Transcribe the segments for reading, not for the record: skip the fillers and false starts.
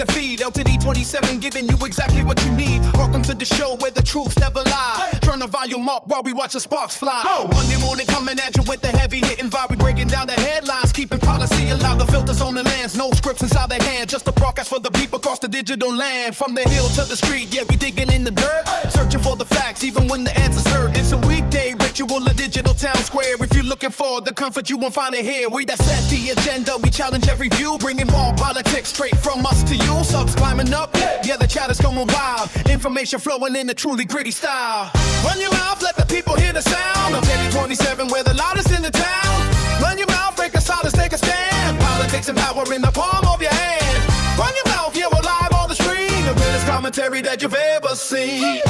the feed. LTD 27 giving you exactly what you need. Welcome to the show where the truths never lie. Turn the volume up while we watch the sparks fly. Monday morning coming at you with the heavy hitting vibe. We breaking down the headlines, keeping policy alive. The filters on the lands, no scripts inside their hand. Just a broadcast for the people across the digital land. From the hill to the street, yeah, we digging in the dirt. Searching for the facts, even when the answer's heard. It's a weekday ritual, a digital town square. If you're looking for the comfort, you won't find it here. We that set the agenda, we challenge every view. Bringing more politics straight from us to you. Subs climbing up, yeah, the chat is going wild. Information flowing in a truly gritty style. Run your mouth, let the people hear the sound of Teddy 27, we're the loudest in the town. Run your mouth, break the silence, take a stand. Politics and power in the palm of your hand. Run your mouth, yeah, we're live on the screen. The realest commentary that you've ever seen.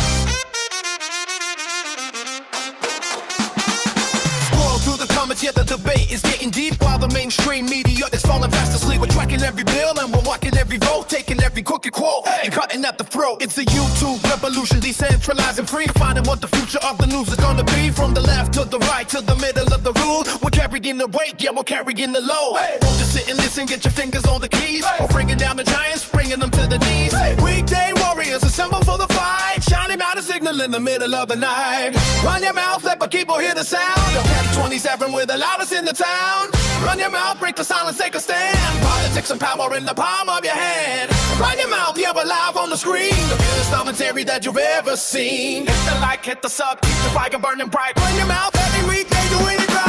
Yeah, the debate is getting deep while the mainstream media is falling fast asleep. We're tracking every bill and we're walking every vote, taking every crooked quote and cutting at the throat. It's a YouTube revolution, decentralized and free. Finding what the future of the news is gonna be. From the left to the right to the middle of the room. We're carrying the weight, yeah, we're carrying the load. Don't just sit and listen, get your fingers on the keys. We're bringing down the giants, bringing them to the knees. Weekday warriors assemble for the fight. Shining out a signal in the middle of the night. Run your mouth, let the people hear the sound of Teddy 27, we're the loudest in the town. Run your mouth, break the silence, take a stand. Politics and power in the palm of your hand. Run your mouth, yeah, we're live on the screen. The realest commentary that you've ever seen. Hit the like, hit the sub, keep the fire burning bright. Run your mouth every weekday, doing it right.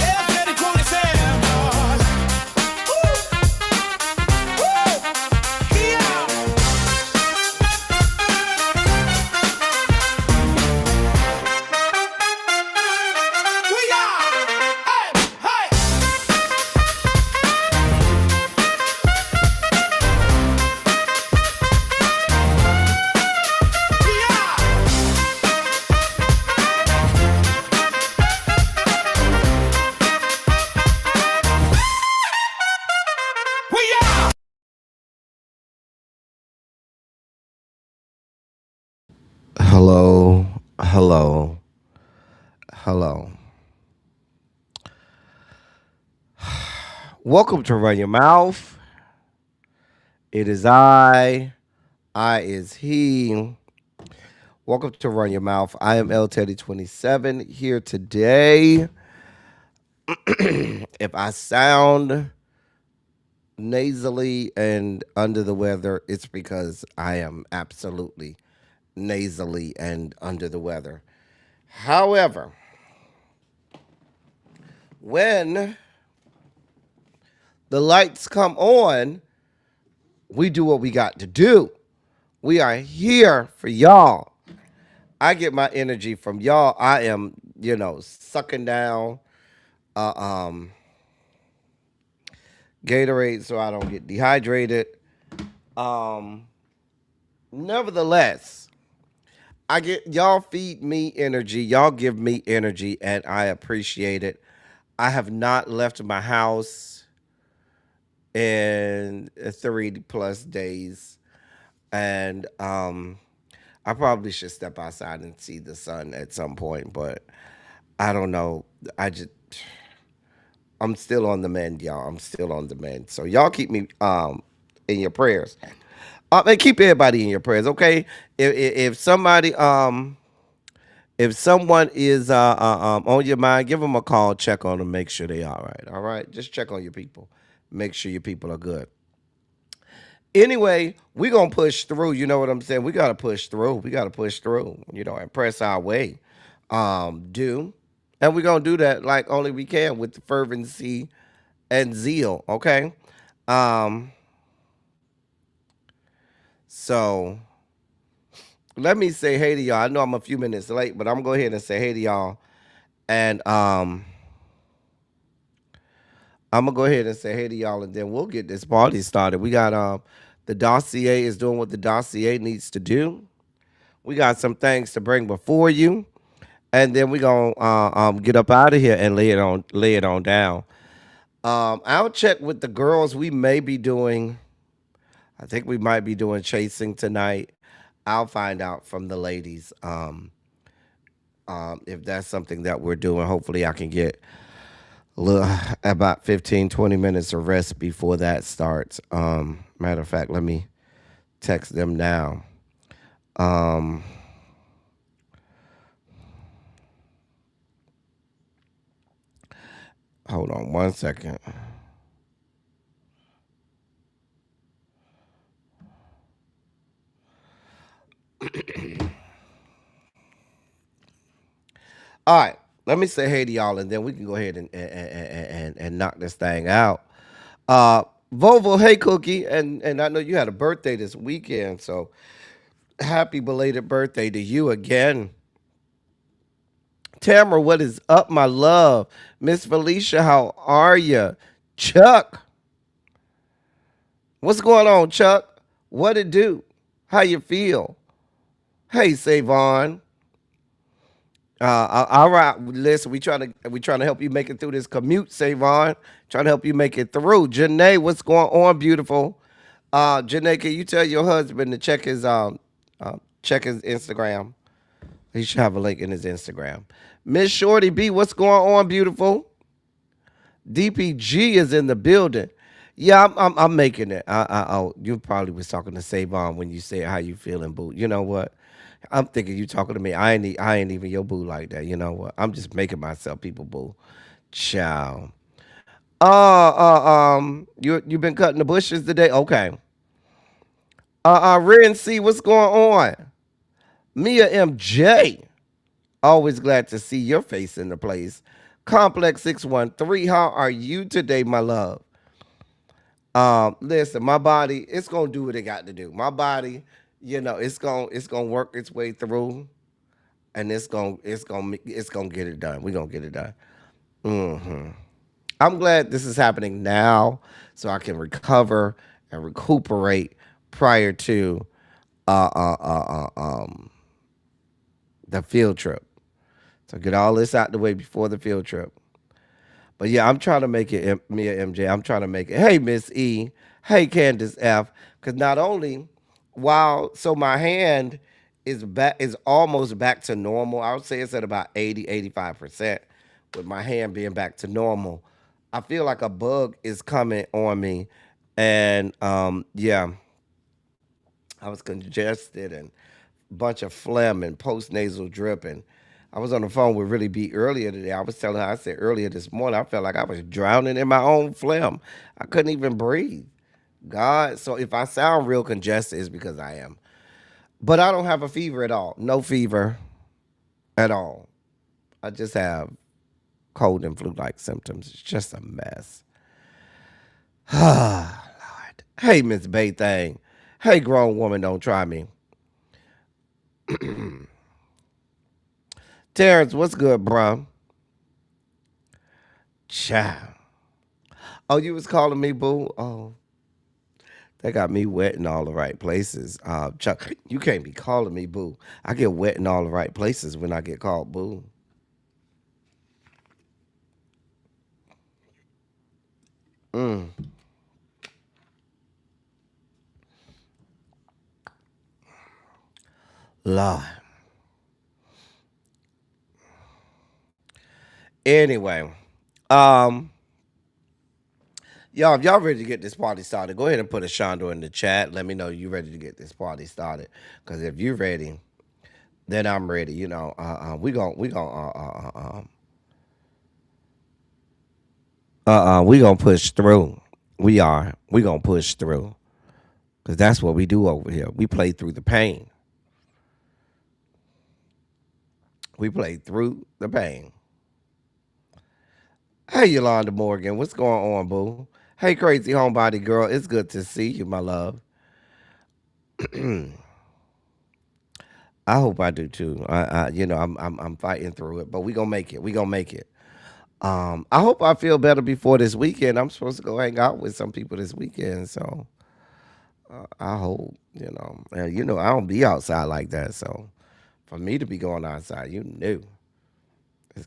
Yeah, Teddy 27, boys. Woo! Woo! Yeah! Hello, hello, hello. Welcome to Run Your Mouth. It is I is he. Welcome to Run Your Mouth. I am L Teddy 27 here today. If I sound nasally and under the weather, it's because I am absolutely nasally and under the weather. However, when the lights come on, we do what we got to do. We are here for y'all. I get my energy from y'all. I am, sucking down Gatorade so I don't get dehydrated. Nevertheless, y'all feed me energy. Y'all give me energy, and I appreciate it. I have not left my house in 3+ days, and I probably should step outside and see the sun at some point, but I don't know. I'm still on the mend, y'all. I'm still on the mend. So y'all keep me in your prayers. And keep everybody in your prayers, okay? If somebody, if someone is on your mind, give them a call, check on them, make sure they all right. All right, just check on your people, make sure your people are good. Anyway, we gonna push through. You know what I'm saying? We gotta push through. We gotta push through. And press our way. And we're gonna do that like only we can with fervency and zeal. Okay. So let me say hey to y'all. I know I'm a few minutes late, but I'm gonna go ahead and say hey to y'all. And I'm gonna go ahead and say hey to y'all, and then we'll get this party started. We got the dossier is doing what the dossier needs to do. We got some things to bring before you, and then we're gonna get up out of here and lay it on down. I'll check with the girls. We may be doing, I think we might be doing chasing tonight. I'll find out from the ladies if that's something that we're doing. Hopefully I can get Look, about 15, 20 minutes of rest before that starts. Matter of fact, let me text them now. Um, Hold on 1 second. All right, let me say hey to y'all, and then we can go ahead and knock this thing out. Uh, Volvo, hey Cookie, and I know you had a birthday this weekend, so happy belated birthday to you again. Tamara, what is up, my love? Miss Felicia, how are you? Chuck, what's going on, Chuck? What it do? How you feel? Hey, Savon. All right, listen, we trying to help you make it through this commute, Savon. Trying to help you make it through. Janae, what's going on, beautiful? Janae, can you tell your husband to check his Instagram? He should have a link in his Instagram. Miss Shorty B, what's going on, beautiful? DPG is in the building. Yeah, I'm making it. Oh, you probably was talking to Savon when you said how you feeling, boo. You know what? I'm thinking you talking to me. I ain't even your boo like that. You know what? I'm just making myself people boo. Ciao. You been cutting the bushes today? Okay. Ren C, what's going on? Mia MJ, always glad to see your face in the place. Complex 613, how are you today, my love? Listen, my body, it's gonna do what it got to do. My body, it's gonna work its way through, and it's gonna get it done. We're gonna get it done. I'm glad this is happening now, so I can recover and recuperate prior to uh, uh, uh, uh, um, the field trip. So get all this out the way before the field trip. But yeah, I'm trying to make it, Mia MJ. I'm trying to make it. Hey, Miss E. Hey, Candace F. Because not only, so my hand is almost back to normal. I would say it's at about 80, 85% with my hand being back to normal. I feel like a bug is coming on me. And yeah, I was congested and bunch of phlegm and post nasal drip. And I was on the phone with Really B earlier today. I was telling her, I said earlier this morning, I felt like I was drowning in my own phlegm. I couldn't even breathe. God, so if I sound real congested, it's because I am. But I don't have a fever at all. No fever at all. I just have cold and flu like symptoms. It's just a mess. Ah, Lord. Hey, Miss Bay Thing. Hey, grown woman, don't try me. Terrence, what's good, bruh? Child. Oh, you was calling me boo? Oh, that got me wet in all the right places. Chuck, you can't be calling me boo. I get wet in all the right places when I get called boo. Mm, Lord. Anyway, um, y'all, if y'all ready to get this party started, go ahead and put a Shondo in the chat. Let me know you ready to get this party started. Cause if you ready, then I'm ready. We gonna push through. We gonna push through. Cause that's what we do over here. We play through the pain. We play through the pain. Hey, Yolanda Morgan, what's going on, boo? Hey, crazy homebody girl, it's good to see you, my love. I hope I do too. I'm fighting through it, but we gonna make it. We gonna make it. I hope I feel better before this weekend. I'm supposed to go hang out with some people this weekend, so I hope I don't be outside like that. So for me to be going outside, it's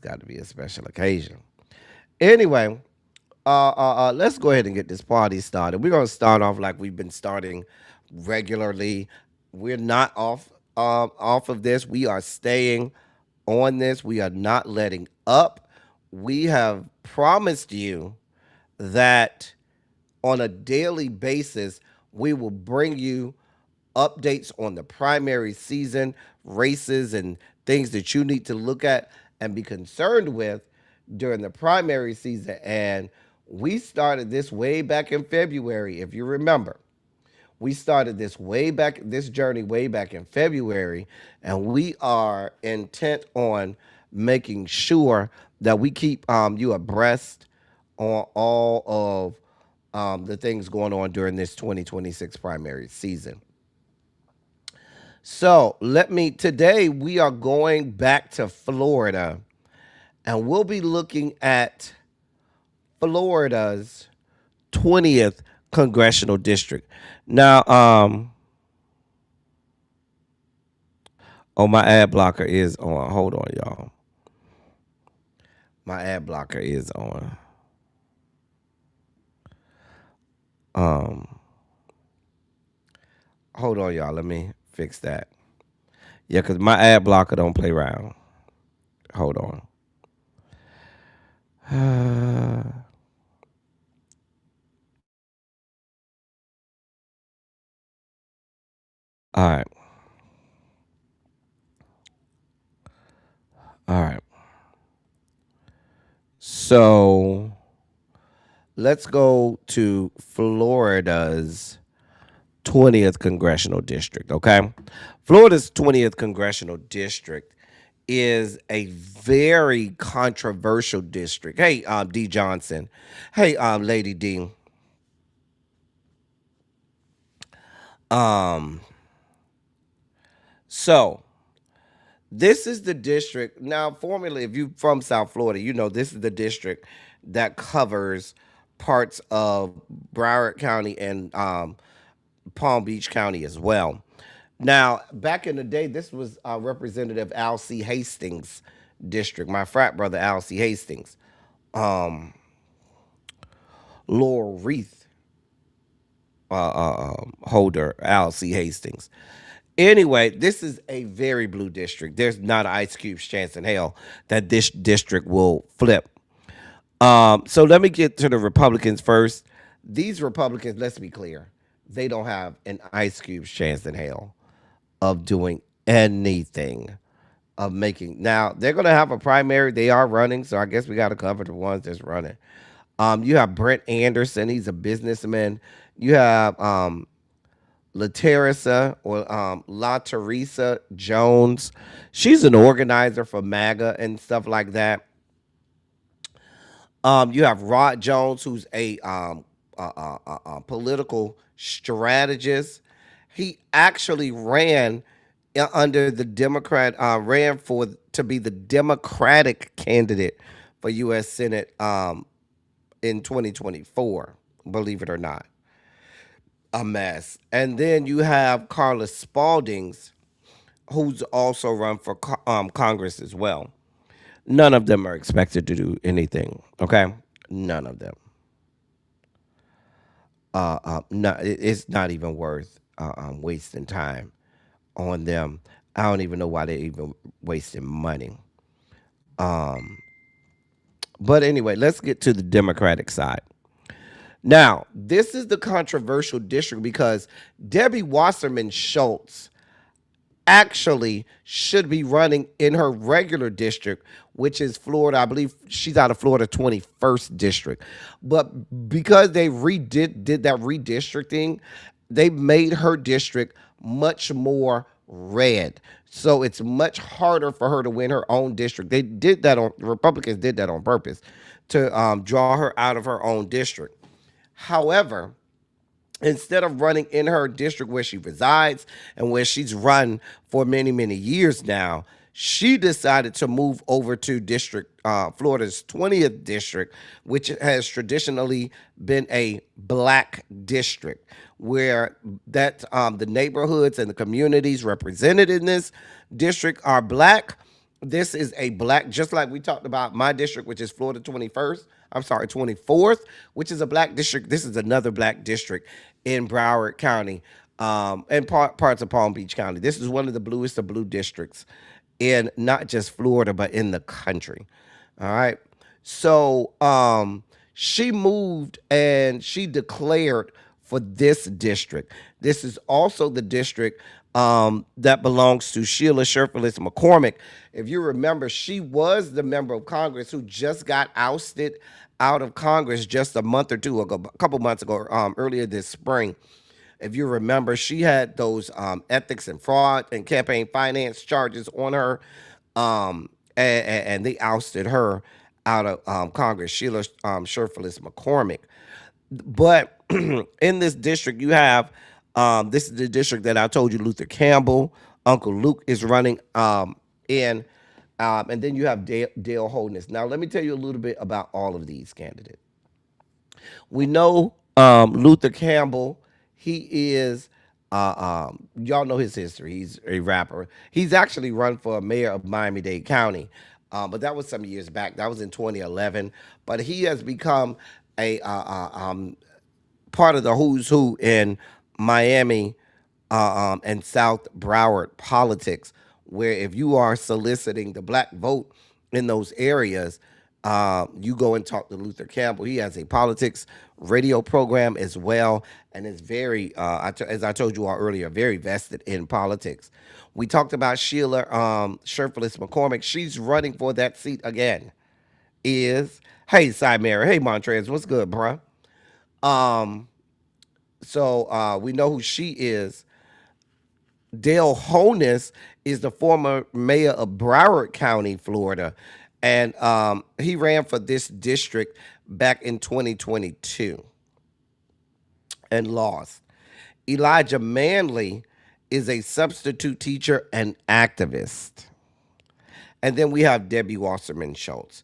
got to be a special occasion. Anyway, let's go ahead and get this party started. We're gonna start off like we've been starting regularly. We're not off of this. We are staying on this. We are not letting up. we have promised you that on a daily basis, we will bring you updates on the primary season, races, and things that you need to look at and be concerned with during the primary season. And we started this way back in February, if you remember. We started this journey way back in February, and we are intent on making sure that we keep you abreast on all of the things going on during this 2026 primary season. So today we are going back to Florida, and we'll be looking at Florida's 20th congressional district. Now, oh, my ad blocker is on. Hold on, y'all. My ad blocker is on. Um, Hold on, y'all. Let me fix that. Yeah, because my ad blocker don't play around. Hold on. All right. All right. So let's go to Florida's 20th congressional district, okay? Florida's 20th congressional district is a very controversial district. Hey, D Johnson. Hey, Lady D. Um, so this is the district. Now, formerly, if you from South Florida, you know this is the district that covers parts of Broward County and Palm Beach County as well. Now, back in the day, this was Representative Al C. Hastings' district. My frat brother, Al C. Hastings, Laurel Wreath holder, Al C. Hastings. Anyway, this is a very blue district. There's not an ice cube's chance in hell that this district will flip. So let me get to the Republicans first. These Republicans, let's be clear, they don't have an ice cube's chance in hell of doing anything of making. Now they're going to have a primary. They are running, so I guess we got to cover the ones that's running. You have Brent Anderson. He's a businessman. You have La Teresa Jones. She's an organizer for MAGA and stuff like that. You have Rod Jones, who's a political strategist. He actually ran under the Democrat, ran for to be the Democratic candidate for U.S. Senate in 2024. Believe it or not, a mess. And then you have Carla Spaldings, who's also run for Congress as well. None of them are expected to do anything. Okay, none of them. No, it's not even worth wasting time on them. I don't even know why they're even wasting money. Um, but anyway, let's get to the Democratic side. Now, this is the controversial district because Debbie Wasserman Schultz actually should be running in her regular district, which is Florida. I believe she's out of Florida 21st district. But because they did that redistricting, they made her district much more red. So it's much harder for her to win her own district. Republicans did that on purpose to draw her out of her own district. However, instead of running in her district where she resides and where she's run for many, many years now, she decided to move over to Florida's 20th district, which has traditionally been a black district, where the neighborhoods and the communities represented in this district are black. This is a black, just like we talked about my district, which is Florida 21st. I'm sorry, 24th, which is a black district. This is another black district in Broward County and parts of Palm Beach County. This is one of the bluest of blue districts in not just Florida, but in the country. All right. So she moved and she declared for this district. This is also the district that belongs to Sheila Shirtfullis McCormick. If you remember, she was the member of Congress who just got ousted out of Congress just a month or two ago, a couple months ago, earlier this spring. If you remember, she had those ethics and fraud and campaign finance charges on her, and they ousted her out of Congress, Sheila Shirtfullis McCormick. But in this district, you have this is the district that I told you Luther Campbell, Uncle Luke is running in, and then you have Dale Holness. Now, let me tell you a little bit about all of these candidates. We know Luther Campbell. He is, y'all know his history. He's a rapper. He's actually run for mayor of Miami-Dade County, but that was some years back. That was in 2011. But he has become a part of the who's who in Miami and South Broward politics, where if you are soliciting the black vote in those areas, you go and talk to Luther Campbell. He has a politics radio program as well, and is very, as I told you all earlier, very vested in politics. We talked about Sheila Shirtfullis McCormick. She's running for that seat again. Hey, Cy Mary, hey, Montrez, what's good, bruh? Um, so we know who she is. Dale Holness is the former mayor of Broward County, Florida, and he ran for this district back in 2022 and lost. Elijah Manley is a substitute teacher and activist. And then we have Debbie Wasserman Schultz.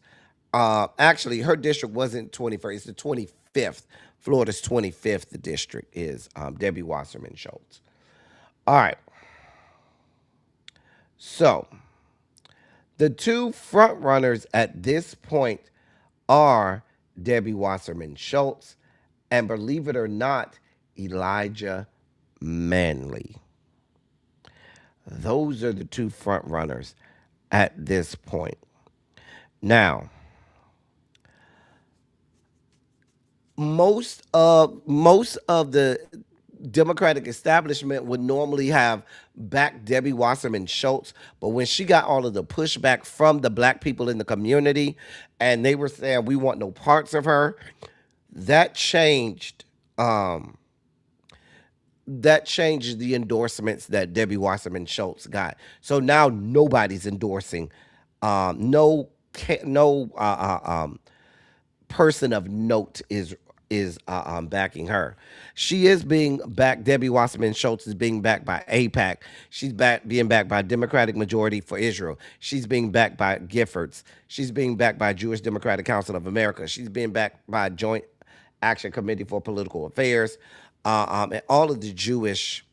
Actually, her district wasn't 21st, it's the 25th. Florida's 25th district is Debbie Wasserman Schultz. All right. So, the two front runners at this point are Debbie Wasserman Schultz and, believe it or not, Elijah Manley. Those are the two front runners at this point. Now, most of the Democratic establishment would normally have backed Debbie Wasserman Schultz, but when she got all of the pushback from the black people in the community, and they were saying we want no parts of her, that changed. That changed the endorsements that Debbie Wasserman Schultz got. So now nobody's endorsing. No person of note is backing her. She is being backed. Debbie Wasserman Schultz is being backed by AIPAC. She's being backed by Democratic Majority for Israel. She's being backed by Giffords. She's being backed by Jewish Democratic Council of America. She's being backed by Joint Action Committee for Political Affairs, and all of the Jewish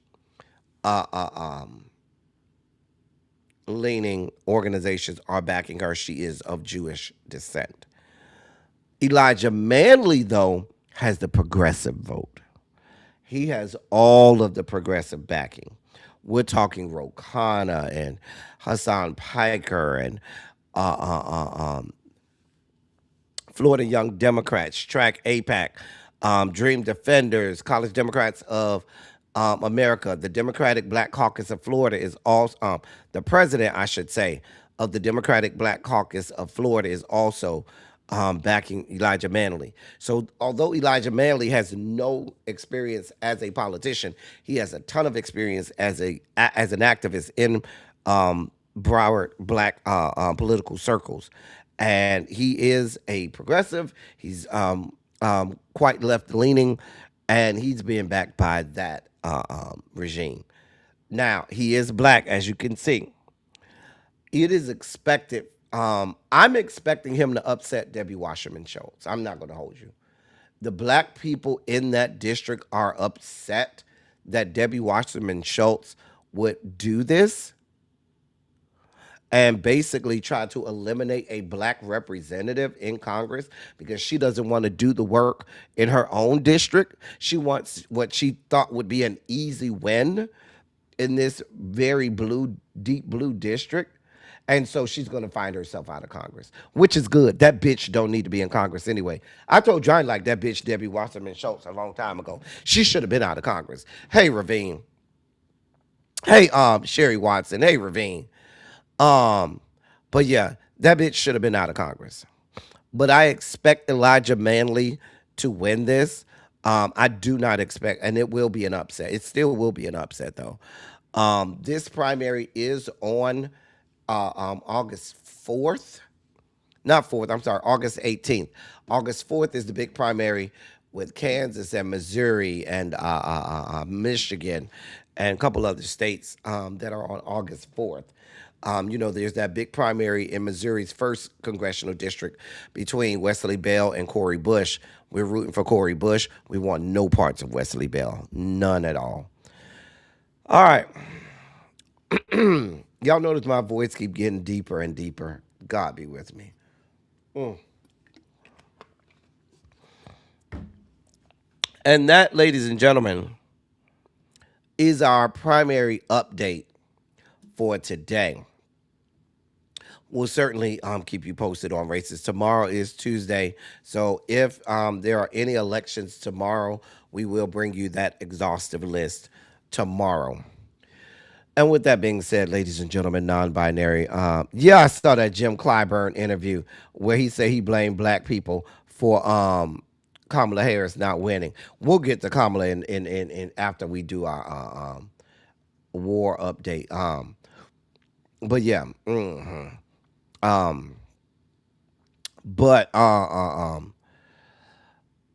leaning organizations are backing her. She is of Jewish descent. Elijah Manley, though, has the progressive vote. He has all of the progressive backing. We're talking Ro Khanna and Hassan Piker and Florida Young Democrats, Track AIPAC, Dream Defenders, College Democrats of America. The Democratic Black Caucus of Florida is also, the president, I should say, of the Democratic Black Caucus of Florida is also backing Elijah Manley. So although Elijah Manley has no experience as a politician, he has a ton of experience as an activist in Broward black political circles. And he is a progressive. He's quite left-leaning, and he's being backed by that regime. Now, he is black, as you can see. It is expected. I'm expecting him to upset Debbie Wasserman Schultz. I'm not going to hold you. The black people in that district are upset that Debbie Wasserman Schultz would do this and basically try to eliminate a black representative in Congress because she doesn't want to do the work in her own district. She wants what she thought would be an easy win in this very blue, deep blue district. And so she's going to find herself out of Congress, which is good. That bitch don't need to be in Congress anyway. I told John like that bitch Debbie Wasserman Schultz a long time ago. She should have been out of Congress. Hey, Ravine. Hey, Sherry Watson. Hey, Ravine. Um, but yeah, that bitch should have been out of Congress. But I expect Elijah Manley to win this. I do not expect, and it will be an upset. It still will be an upset though. This primary is on August 4th. Not 4th, I'm sorry, August 18th. August 4th is the big primary with Kansas and Missouri and Michigan and a couple other states that are on August 4th. There's that big primary in Missouri's first congressional district between Wesley Bell and Corey Bush. We're rooting for Corey Bush. We want no parts of Wesley Bell, none at all. All right, y'all notice my voice keep getting deeper and deeper. God be with me. Mm. And that, ladies and gentlemen, is our primary update for today. We'll certainly keep you posted on races. Tomorrow is Tuesday, so if there are any elections tomorrow, we will bring you that exhaustive list tomorrow. And with that being said, ladies and gentlemen, non-binary, yeah, I saw that Jim Clyburn interview where he said he blamed black people for Kamala Harris not winning. We'll get to Kamala in after we do our war update. But yeah, um, but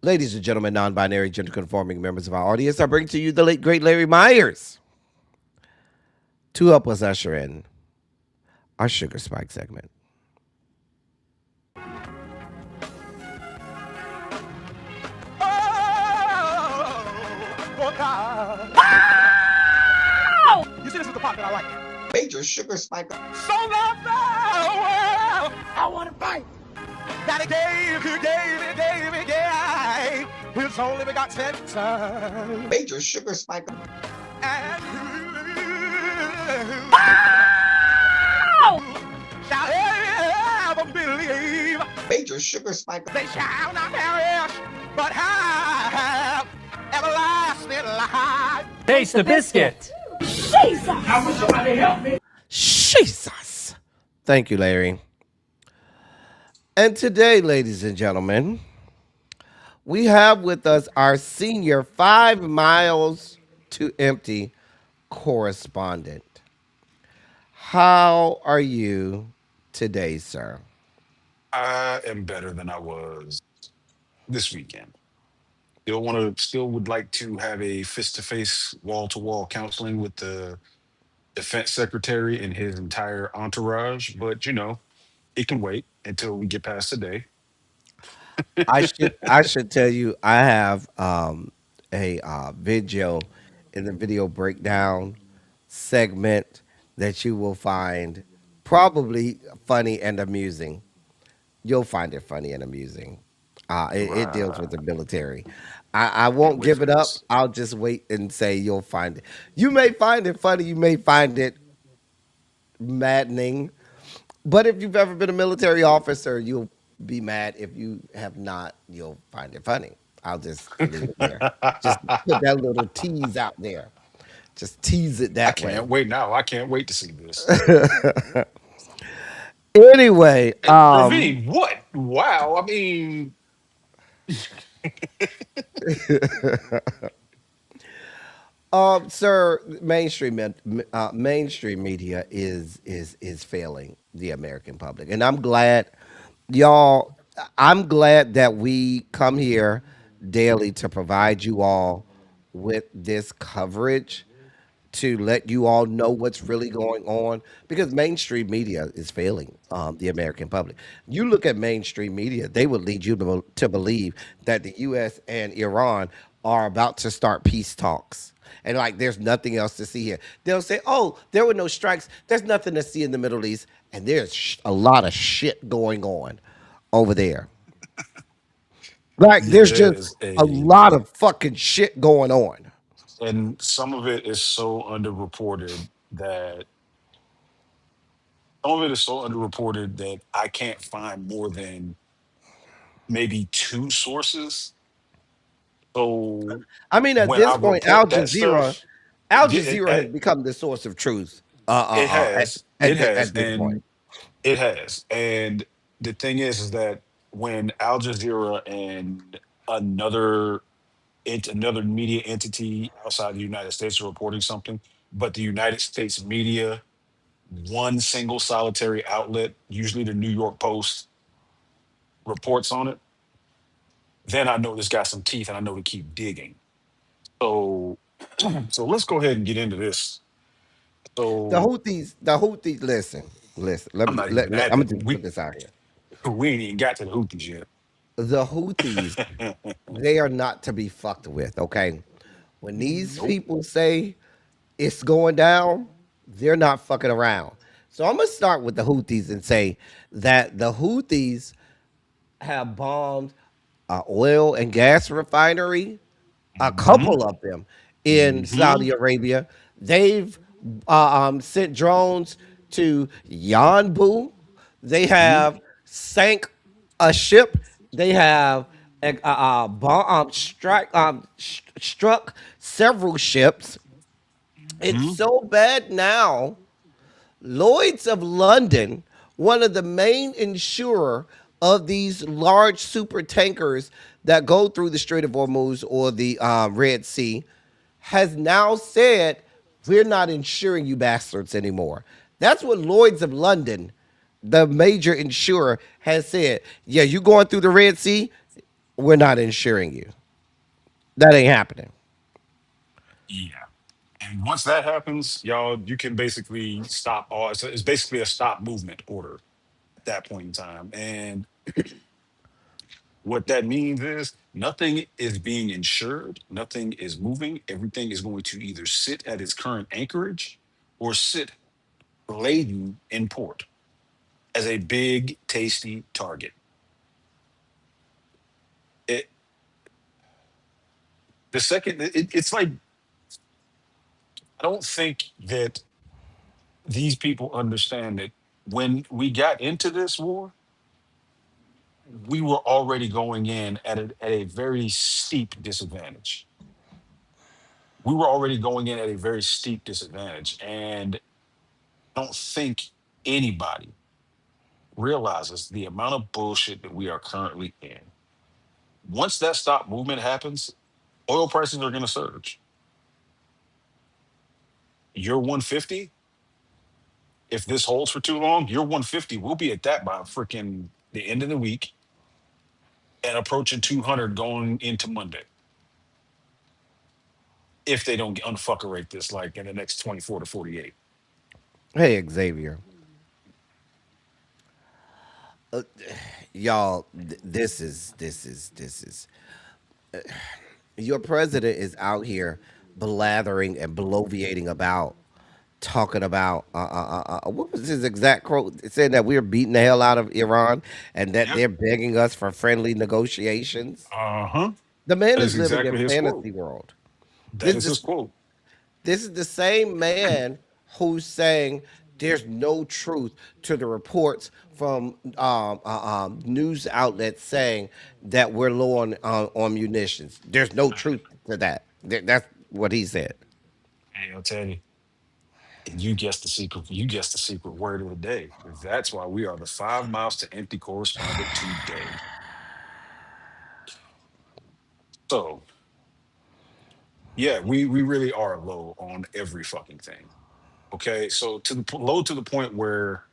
ladies and gentlemen, non-binary, gender-conforming members of our audience, I bring to you the late great Larry Myers to help us usher in our Sugar Spike segment. Oh, God. You see, this is the part that I like. Major sugar spike. So love the world. I want to fight. That he gave his only begotten son. Major sugar spike. And shall ever believe Major sugar spike. they shall not perish, but have everlasting life. Taste the biscuit. Jesus. Thank you, Larry. And today, ladies and gentlemen, we have with us our senior 5 miles to empty correspondent. How are you today, sir? I am better than I was this weekend. Still would like to have a face-to-face, wall-to-wall counseling with the defense secretary and his entire entourage, but it can wait until we get past today. I should tell you I have a video in the video breakdown segment that you will find probably funny and amusing. You'll find it funny and amusing. It deals with the Right. military. I Can't won't wait give for it up. this. I'll just wait and say you'll find it. You may find it funny. You may find it maddening. But if you've ever been a military officer, you'll be mad. If you have not, you'll find it funny. I'll just leave it there. Just put that little tease out there. Just tease it I that way. can't wait now. I can't wait to see this. Anyway, Ravine, what? Wow. I mean, sir, mainstream media is failing the American public, and I'm glad, y'all. I'm glad that we come here daily to provide you all with this coverage to let you all know what's really going on because mainstream media is failing the American public. You look at mainstream media, they would lead you to believe that the U.S. and Iran are about to start peace talks. And like, there's nothing else to see here. They'll say, oh, there were no strikes. There's nothing to see in the Middle East. And there's a lot of shit going on over there. Like, yeah, there's there just is a a, lot of fucking shit going on. and some of it is so underreported that Some of it is so underreported that I can't find more than maybe two sources. So I mean, at when I this point, Al report that Jazeera, stuff, Al Jazeera has it, become the source of truth. it has, At this point, and it has. And the thing is that when Al Jazeera and another another media entity outside the United States are reporting something, but the United States media, one single solitary outlet, usually the New York Post, reports on it, then I know this got some teeth and I know to keep digging. So so let's go ahead and get into this. So The Houthis. Listen. I'm not Let even at I'm the gonna just put this out here. we ain't even got to the Houthis yet. The Houthis, they are not to be fucked with. Okay, when these Nope. people say it's going down, they're not fucking around. So I'm gonna start with the Houthis and say that the Houthis have bombed oil and gas refinery, a Hmm. couple of them in Hmm. Saudi Arabia. They've sent drones to Yanbu. They Hmm. have sank a ship. They have struck several ships. It's Hmm. so bad now. Lloyd's of London, one of the main insurer of these large super tankers that go through the Strait of Hormuz or the Red Sea, has now said, we're not insuring you bastards anymore. That's what Lloyd's of London, the major insurer, has said. Yeah, you going through the Red Sea? We're not insuring you. That ain't happening. Yeah. And once that happens, y'all, you can basically stop all. It's basically a stop movement order at that point in time. And what that means is nothing is being insured, nothing is moving. Everything is going to either sit at its current anchorage or sit laden in port as a big, tasty target. It, the second, it's like, I don't think that these people understand that when we got into this war, we were already going in at a very steep disadvantage. We were already going in at a very steep disadvantage. And I don't think anybody realizes the amount of bullshit that we are currently in. Once that stop movement happens, oil prices are going to surge. Your 150, if this holds for too long, your 150 will be at that by freaking the end of the week and approaching 200 going into Monday if they don't unfuckerate this like in the next 24 to 48. Hey, Xavier. Y'all, this is your president is out here blathering and bloviating about talking about what was his exact quote? It said that we're beating the hell out of Iran and that Yep. they're begging us for friendly negotiations. Uh-huh. The man That is is living in exactly his quote. fantasy world. That This is his this quote. this is the same man who's saying there's no truth to the reports from news outlets saying that we're low on munitions. There's no truth to that. That's what he said. Hey, I'll tell you. And you guessed the secret. You guessed the secret word of the day. That's why we are the 5 miles to empty correspondent today. So yeah, we really are low on every fucking thing. Okay, so to the low to the point where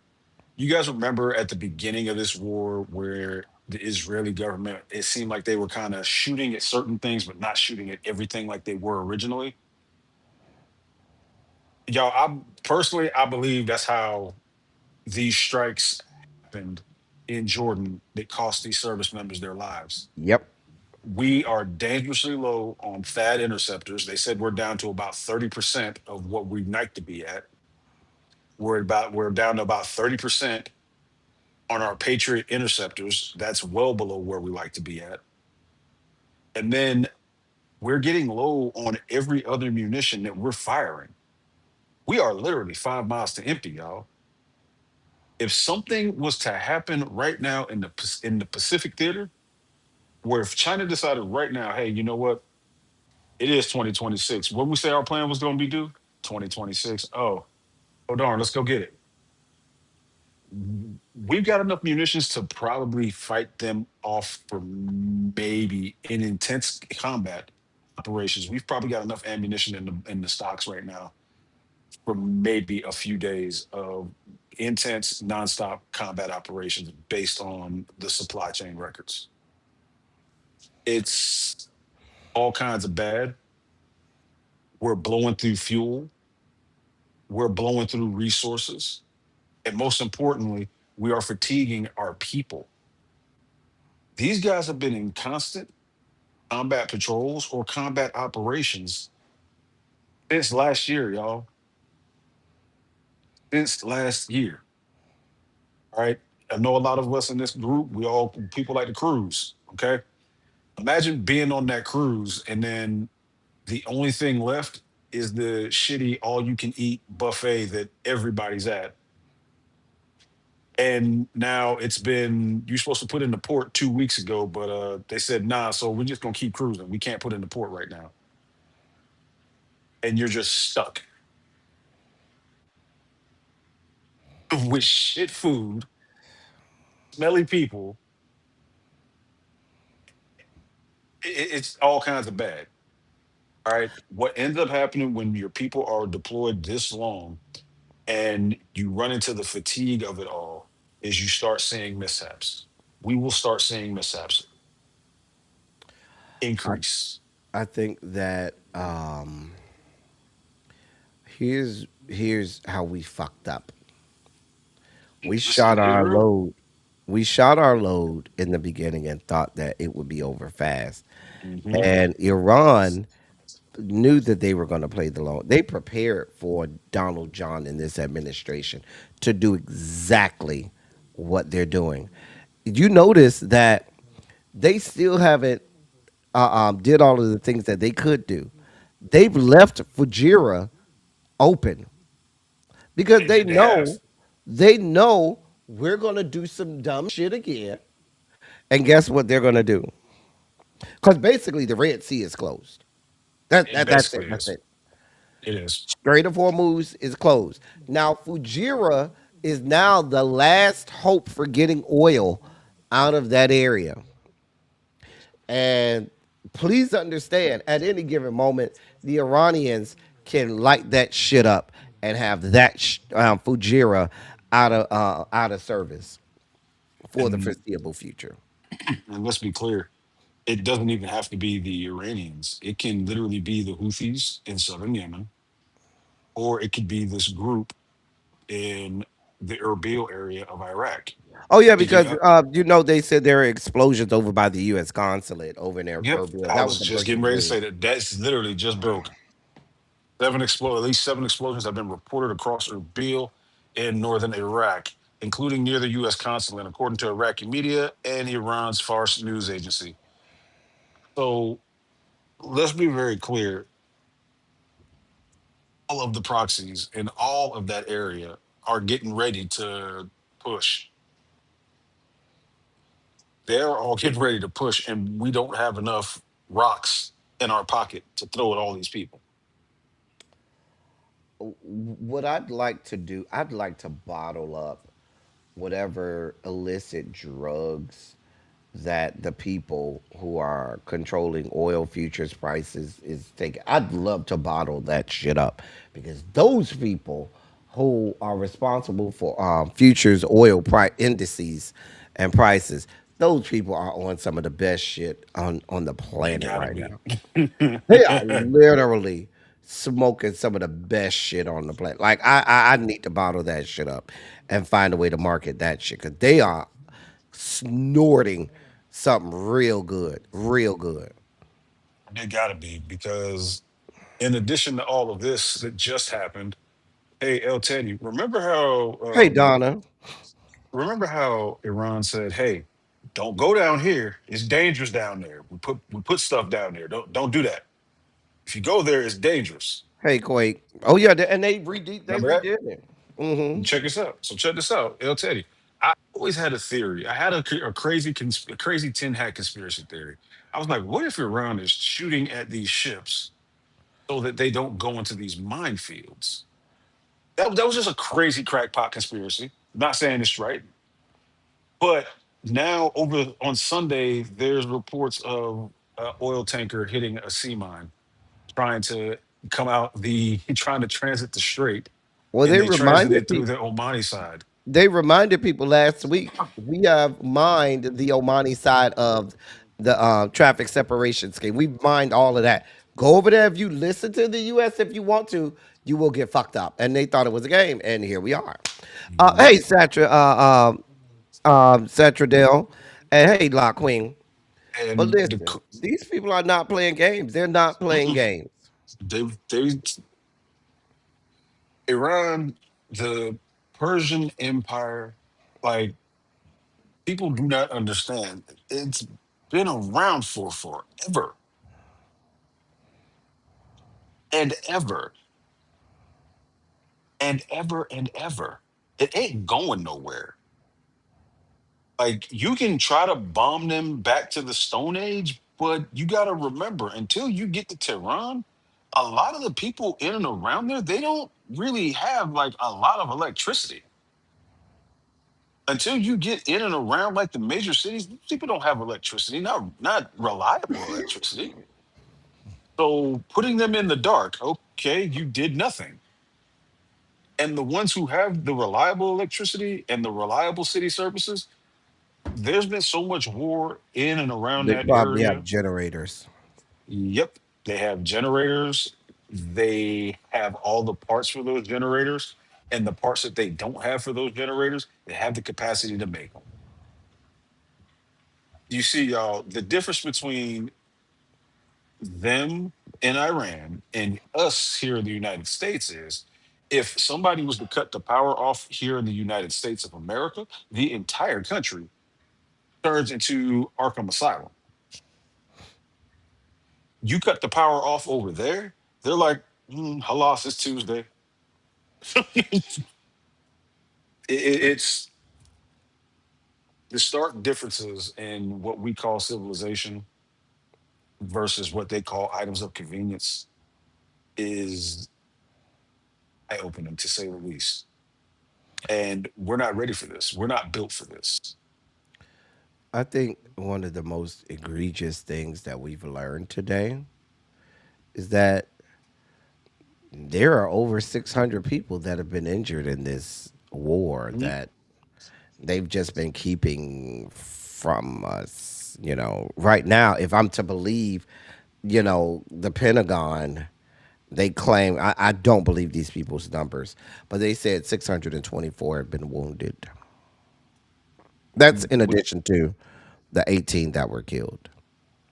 you guys remember at the beginning of this war where the Israeli government, it seemed like they were kind of shooting at certain things, but not shooting at everything like they were originally. Y'all, I believe that's how these strikes happened in Jordan that cost these service members their lives. Yep. We are dangerously low on THAAD interceptors. They said we're down to about 30% of what we'd like to be at. We're down to about 30% on our Patriot interceptors. That's well below where we like to be at. And then we're getting low on every other munition that we're firing. We are literally 5 miles to empty, y'all. If something was to happen right now in in the Pacific theater, where if China decided right now, hey, you know what? It is 2026. What we say our plan was going to be due? 2026. Oh darn, let's go get it. We've got enough munitions to probably fight them off for maybe in intense combat operations. We've probably got enough ammunition in the stocks right now for maybe a few days of intense nonstop combat operations based on the supply chain records. It's all kinds of bad. We're blowing through fuel, we're blowing through resources, and most importantly, we are fatiguing our people. These guys have been in constant combat patrols or combat operations since last year, y'all. Since last year. All right. I know a lot of us in this group, we all people like to cruise. Okay. Imagine being on that cruise and then the only thing left is the shitty all you can eat buffet that everybody's at. And now you're supposed to put in the port 2 weeks ago, but they said nah, so we're just gonna keep cruising. We can't put in the port right now. And you're just stuck with shit food, smelly people. It's all kinds of bad. All right. What ends up happening when your people are deployed this long and you run into the fatigue of it all is you start seeing mishaps. We will start seeing mishaps I, increase. I think that here's how we fucked up. We This shot is our Israel. load. We shot our load in the beginning and thought that it would be over fast. Hmm. And Iran knew that they were going to play the long. They prepared for Donald John and this administration to do exactly what they're doing. You notice that they still haven't did all of the things that they could do. They've left Fujira open because They have. they know we're going to do some dumb shit again. And guess what they're going to do? Because basically the Red Sea is closed. It That's it. basically That's is. it. It is. Strait of Hormuz is closed. Now Fujira is now the last hope for getting oil out of that area. And please understand, at any given moment, the Iranians can light that shit up and have that Fujira out of service for the And, foreseeable future. and let's be clear, it doesn't even have to be the Iranians. It can literally be the Houthis in southern Yemen, or it could be this group in the Erbil area of Iraq. Oh yeah, Picking because up. they said there are explosions over by the U.S. consulate over in Yep, Erbil. I That was was the just breaking getting ready to news. say that. That's literally just broke. At least seven explosions have been reported across Erbil in northern Iraq, including near the U.S. consulate, according to Iraqi media and Iran's Fars news agency. So let's be very clear: all of the proxies in all of that area are getting ready to push. They're all getting ready to push, and we don't have enough rocks in our pocket to throw at all these people. What I'd like to do, I'd like to bottle up whatever illicit drugs that the people who are controlling oil futures prices is taking. I'd love to bottle that shit up because those people who are responsible for futures oil price indices and prices, those people are on some of the best shit on the They planet gotta right be. now. They are literally smoking some of the best shit on the planet. Like I need to bottle that shit up and find a way to market that shit because they are snorting something real good, real good. They gotta be because in addition to all of this that just happened, hey El Teddy, Hey Donna, remember how Iran said, "Hey, don't go down here. It's dangerous down there. We put stuff down there. Don't do that. If you go there, it's dangerous." hey Quake. Oh yeah, and they Remember that? redid it. Check this out. So check this out, El Teddy. I always had a theory. I had a crazy tin hat conspiracy theory. I was like, what if Iran is shooting at these ships so that they don't go into these minefields? That was just a crazy crackpot conspiracy. Not saying it's right, but now over on Sunday, there's reports of an oil tanker hitting a sea mine, trying to come out trying to transit the strait, Well, and they they reminded transited through people. the Omani side. They reminded people last week we have mined the Omani side of the traffic separation scheme. We mined all of that. Go over there if you listen to the U.S. if you want to. You will get fucked up. And they thought it was a game, and here we are. Hey, Yep. Satra Dale, and hey, La Queen. But And listen, these people are not playing games. They're not playing mm-mm. games. They Iran, the Persian Empire, like, people do not understand. It's been around for forever and ever and ever and ever. It ain't going nowhere. Like, you can try to bomb them back to the Stone Age, but you got to remember, until you get to Tehran, a lot of the people in and around there, they don't really have like a lot of electricity. Until you get in and around like the major cities, people don't have electricity, not reliable electricity. So putting them in the dark, okay, you did nothing. And the ones who have the reliable electricity and the reliable city services, there's been so much war in and around They that probably have area. generators. Yep. They have generators. They have all the parts for those generators. And the parts that they don't have for those generators, they have the capacity to make them. You see, y'all, the difference between them in Iran and us here in the United States is, if somebody was to cut the power off here in the United States of America, the entire country turns into Arkham Asylum. You cut the power off over there, they're like, halas, it's Tuesday. It's the stark differences in what we call civilization versus what they call items of convenience is eye-opening, to say the least. And we're not ready for this. We're not built for this. I think one of the most egregious things that we've learned today is that there are over 600 people that have been injured in this war Mhm. that they've just been keeping from us. Right now, if I'm to believe, the Pentagon, they claim, I don't believe these people's numbers, but they said 624 have been wounded. That's in With addition to the 18 that were killed.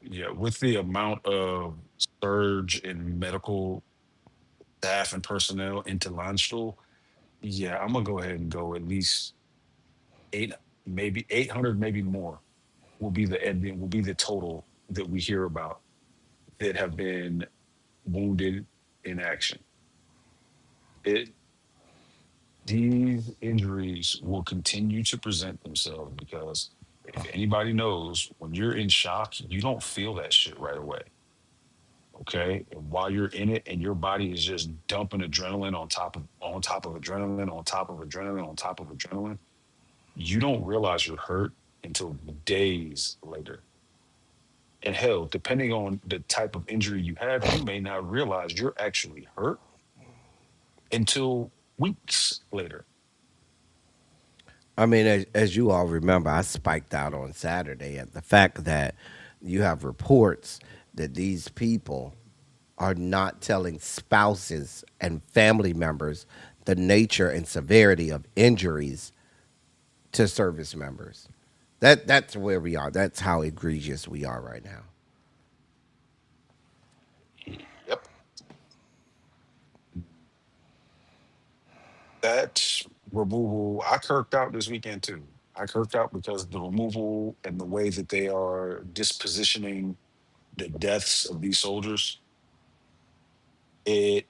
Yeah, with the amount of surge in medical staff and personnel into Landstuhl, yeah, I'm gonna go ahead and go at least eight, maybe 800, maybe more will be the ending, will be the total that we hear about that have been wounded in action. It These injuries will continue to present themselves because, if anybody knows, when you're in shock, you don't feel that shit right away. Okay. And while you're in it and your body is just dumping adrenaline on top of adrenaline, on top of adrenaline, on top of adrenaline, you don't realize you're hurt until days later. And hell, depending on the type of injury you have, you may not realize you're actually hurt until weeks later. I mean, as you all remember, I spiked out on Saturday at the fact that you have reports that these people are not telling spouses and family members the nature and severity of injuries to service members. That's where we are. That's how egregious we are right now. Yep. That removal, I kirked out this weekend too. I kirked out because the removal and the way that they are dispositioning the deaths of these soldiers, it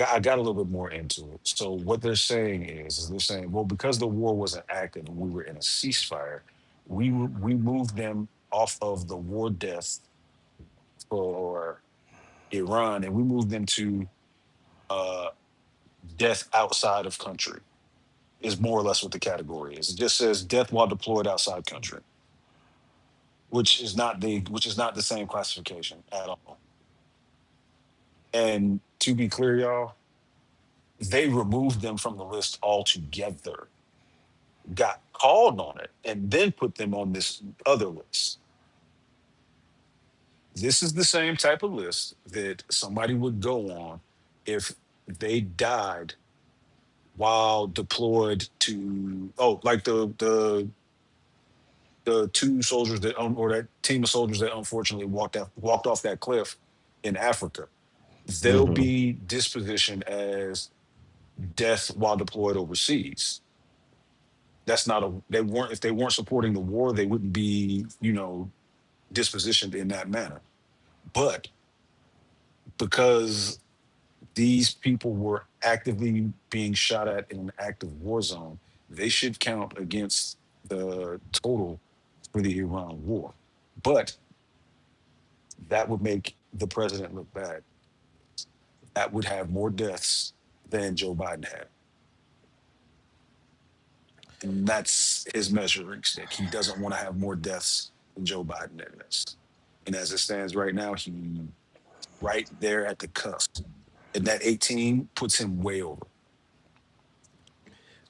I got a little bit more into it. So what they're saying is they're saying, well, because the war wasn't active and we were in a ceasefire, we moved them off of the war death for Iran, and we moved them to uh, death outside of country. Is more or less what the category is. It just says death while deployed outside country, which is not the same classification at all. And to be clear, y'all, they removed them from the list altogether, got called on it, and then put them on this other list. This is the same type of list that somebody would go on if they died while deployed to, oh, like the two soldiers that or that team of soldiers that unfortunately walked off that cliff in Africa. They'll Hmm. be dispositioned as death while deployed overseas. That's not a they weren't if they weren't supporting the war, they wouldn't be, dispositioned in that manner. But because these people were actively being shot at in an active war zone, they should count against the total for the Iran war. But that would make the president look bad. That would have more deaths than Joe Biden had. And that's his measuring stick. He doesn't want to have more deaths than Joe Biden in this. And as it stands right now, he right there at the cusp. And that 18 puts him way over.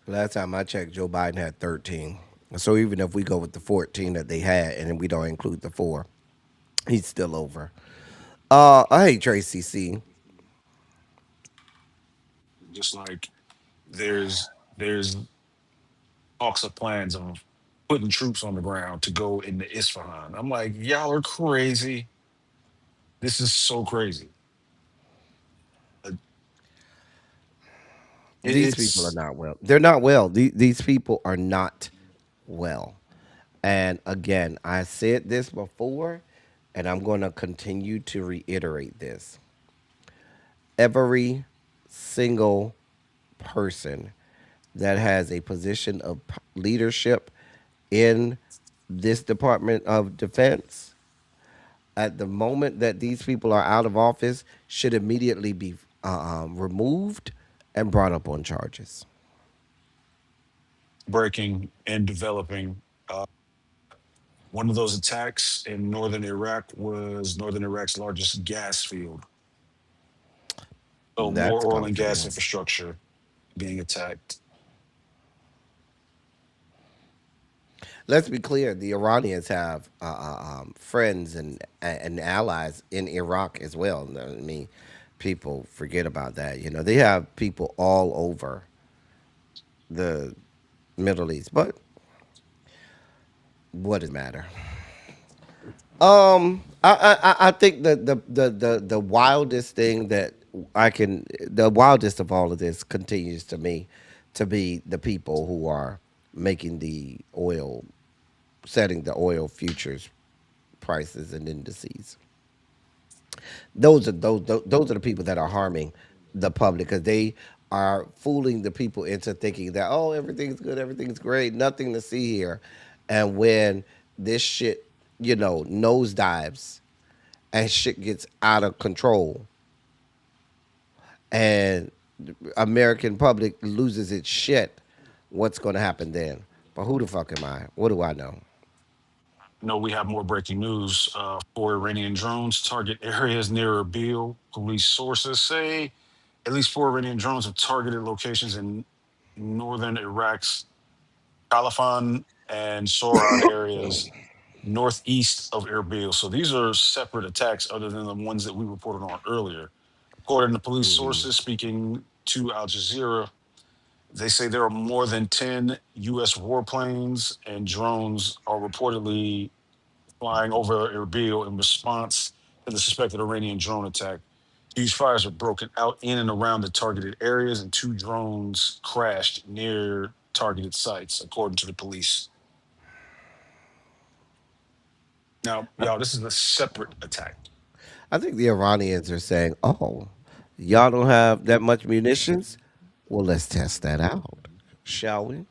Last time I checked, Joe Biden had 13. So even if we go with the 14 that they had, and then we don't include the four, he's still over. Hey Tracy C. Just like there's talks of plans of putting troops on the ground to go into Isfahan. I'm like, y'all are crazy. This is so crazy. Uh, These people are It's not well. They're not well. These people are not well. And again, I said this before, and I'm going to continue to reiterate this. Every single person that has a position of leadership in this Department of Defense, at the moment that these people are out of office, should immediately be removed and brought up on charges. breaking and developing. One of those attacks in northern Iraq was northern Iraq's largest gas field. So more That's oil and gas comforting. infrastructure being attacked. Let's be clear: the Iranians have friends and allies in Iraq as well. I mean, people forget about that. You know, they have people all over the Middle East. But what does it matter? I think that the wildest thing that the wildest of all of this continues to me to be the people who are making the oil, setting the oil futures prices and indices. Those are the people that are harming the public because they are fooling the people into thinking that, oh, everything's good, everything's great, nothing to see here, and when this shit, nosedives and shit gets out of control and the American public loses its shit, what's going to happen then? But who the fuck am I? What do I know? No, we have more breaking news. Four Iranian drones target areas near Erbil. Police sources say at least four Iranian drones have targeted locations in northern Iraq's Chalfan and Soran areas northeast of Erbil. So these are separate attacks other than the ones that we reported on earlier. According to police sources speaking to Al Jazeera, they say there are more than 10 U.S. warplanes and drones are reportedly flying over Erbil in response to the suspected Iranian drone attack. Huge fires are broken out in and around the targeted areas, and two drones crashed near targeted sites, according to the police. Now, y'all, this is a separate attack. I think the Iranians are saying, oh, Y'all don't have that much munitions? Well, let's test that out, shall we?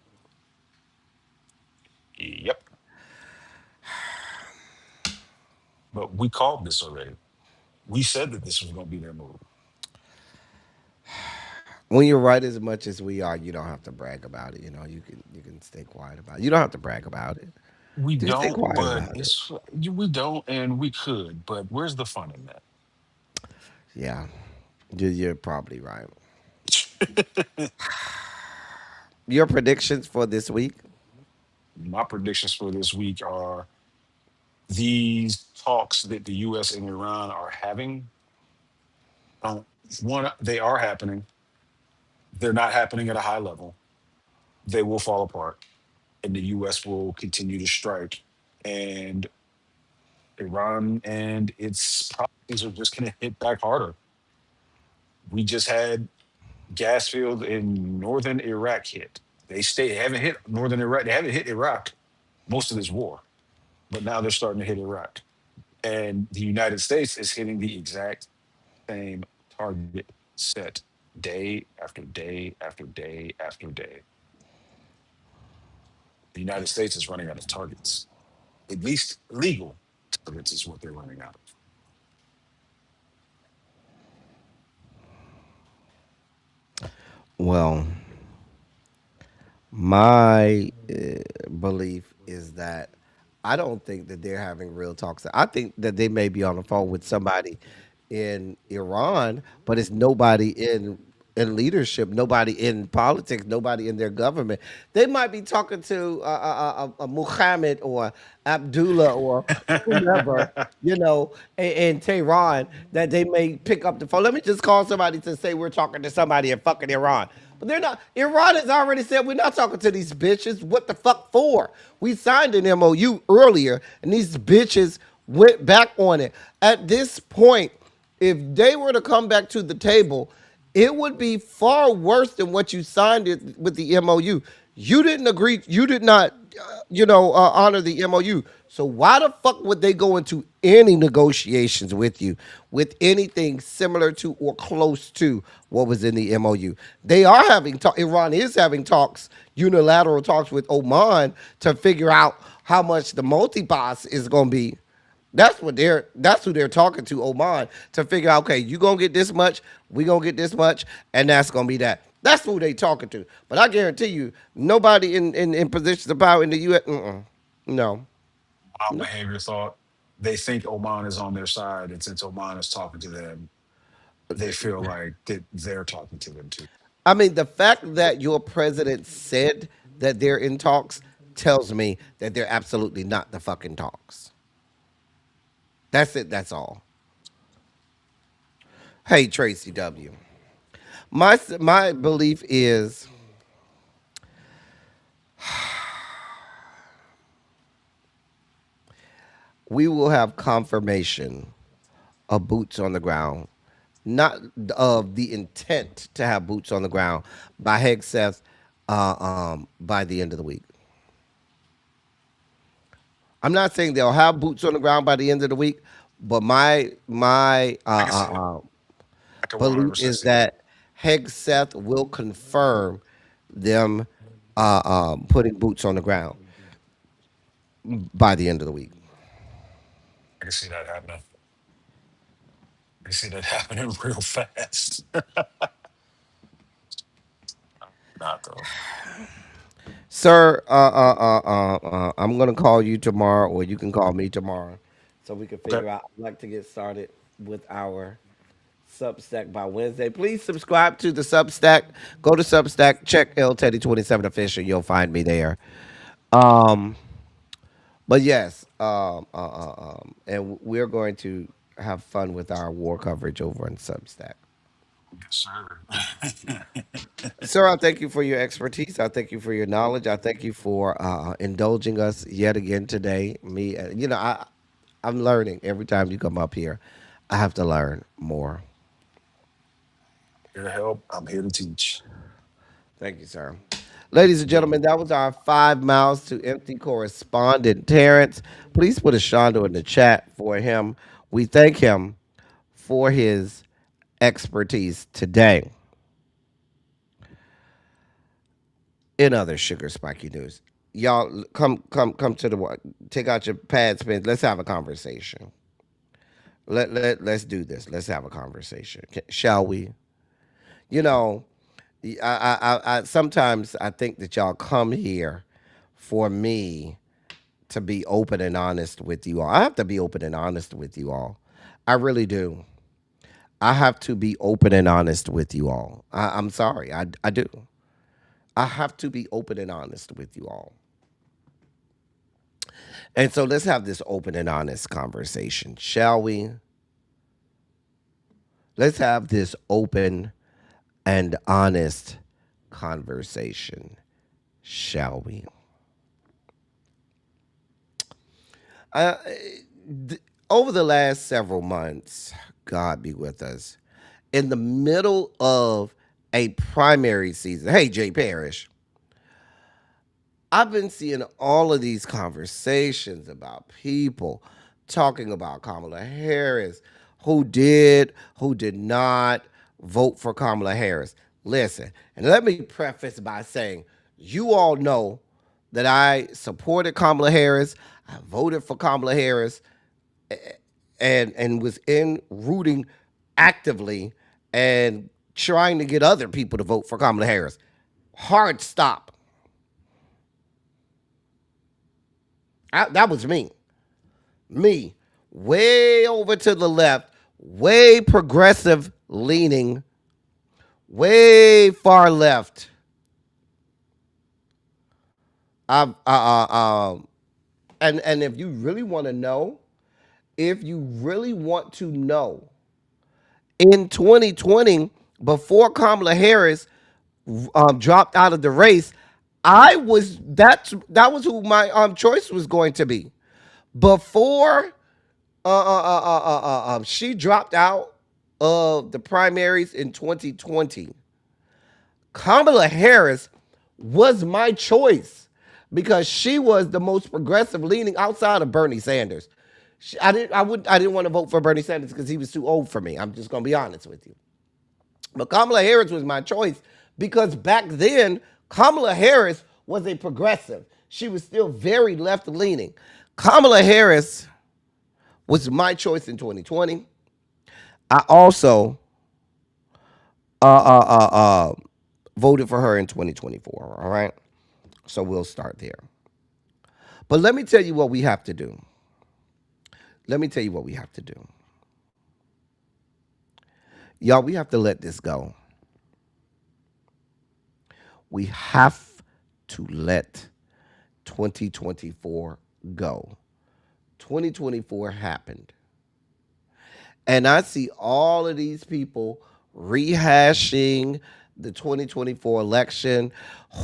Yep. But we called this already. We said that this was going to be their move. When you're right as much as we are, you don't have to brag about it. You can stay quiet about it. You don't have to brag about it. We Just stay don't, quiet but about it. it's we don't, and we could. But where's the fun in Yeah, you're probably right. that? Your predictions for this week? My predictions for this week are these talks that the U.S. and Iran are having. Um, One, they are happening. They're not happening at a high level. They will fall apart, and the U.S. will continue to strike, and Iran and its properties are just going to hit back harder. We just had gas fields in northern Iraq hit. They haven't hit northern Iraq. They haven't hit Iraq most of this war, but now they're starting to hit Iraq. And the United States is hitting the exact same target set day after day after day after day. The United States is running out of targets. At least legal targets is what they're running out of. Well, my belief is that I don't think that they're having real talks. I think that they may be on the phone with somebody in Iran, but it's nobody in leadership, nobody in politics, nobody in their government. They might be talking to Muhammad or Abdullah or whomever, in Tehran, that they may pick up the phone. Let me just call somebody to say we're talking to somebody in fucking Iran. But they're not. Iran has already said we're not talking to these bitches. What the fuck for? We signed an MOU earlier, and these bitches went back on it. At this point, if they were to come back to the table, it would be far worse than what you signed it with the MOU. You didn't agree. You did not, honor the MOU. So why the fuck would they go into any negotiations with you with anything similar to or close to what was in the MOU? They are having talk. Iran is having talks, unilateral talks with Oman to figure out how much the multi-boss is going to be. That's who they're talking to, Oman, to figure out, okay, you gonna get this much, we gonna get this much, and that's gonna be that. That's who they talking to. But I guarantee you, nobody in positions of power in the US, no. Wild No. behavior thought. They think Oman is on their side, and since Oman is talking to them, they feel like that they're talking to them too. I mean, the fact that your president said that they're in talks tells me that they're absolutely not the fucking talks. That's it, that's all. Hey, Tracy W. My belief is we will have confirmation of boots on the ground, not of the intent to have boots on the ground by Hegseth by the end of the week. I'm not saying they'll have boots on the ground by the end of the week, but my I can see it. I can belief 100% is see it. that Hegseth will confirm them putting boots on the ground by the end of the week. I can see that happening. I can see that happening real fast. Not though. Sir, I'm gonna call you tomorrow, or you can call me tomorrow, so we can Okay. figure out. I'd like to get started with our Substack by Wednesday. Please subscribe to the Substack. Go to Substack, check L Teddy 27 official. You'll find me there. Um, but yes, and we're going to have fun with our war coverage over on Substack. Yes, sir. Sir, I thank you for your expertise. I thank you for your knowledge. I thank you for indulging us yet again today. I'm learning every time you come up here. I have to learn more. Here to help. I'm here to teach. Thank you, sir. Ladies and gentlemen, that was our 5 miles to empty correspondent Terrence. Please put a Shondo in the chat for him. We thank him for his expertise today. In other sugar spiky news, y'all come to the take out your pads, pens. Let's have a conversation. Let's do this. Let's have a conversation, shall we? You know, I sometimes I think that y'all come here for me to be open and honest with you all. I have to be open and honest with you all. I really do. I have to be open and honest with you all. I'm sorry. I do. I have to be open and honest with you all. And so let's have this open and honest conversation, shall we? Let's have this open and honest conversation, shall we? Uh, Over the last several months, God be with us, in the middle of a primary season, hey, Jay Parrish, I've been seeing all of these conversations about people talking about Kamala Harris, who did not vote for Kamala Harris. Listen, and let me preface by saying, you all know that I supported Kamala Harris. I voted for Kamala Harris and was in rooting actively and trying to get other people to vote for Kamala Harris. Hard stop. That was me. Me. Way over to the left, way progressive leaning, way far left. And if you really want to know, if you really want to know, in 2020, before Kamala Harris dropped out of the race, that was who my choice was going to be. Before she dropped out of the primaries in 2020, Kamala Harris was my choice because she was the most progressive leaning outside of Bernie Sanders. I didn't want to vote for Bernie Sanders because he was too old for me. I'm just gonna be honest with you. But Kamala Harris was my choice because back then Kamala Harris was a progressive. She was still very left leaning. Kamala Harris was my choice in 2020. I also uh, uh, uh, uh, voted for her in 2024. All right. So we'll start there. But let me tell you what we have to do. Let me tell you what we have to do. Y'all, we have to let this go. We have to let 2024 go. 2024 happened. And I see all of these people rehashing the 2024 election,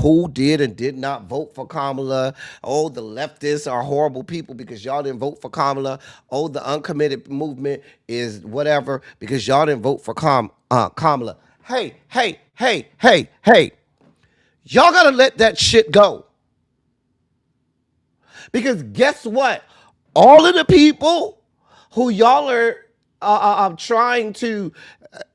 who did and did not vote for Kamala. Oh, the leftists are horrible people because y'all didn't vote for Kamala. Oh, the uncommitted movement is whatever because y'all didn't vote for Kamala. Hey, hey, hey, hey, hey. Y'all got to let that shit go. Because guess what? All of the people who y'all are trying to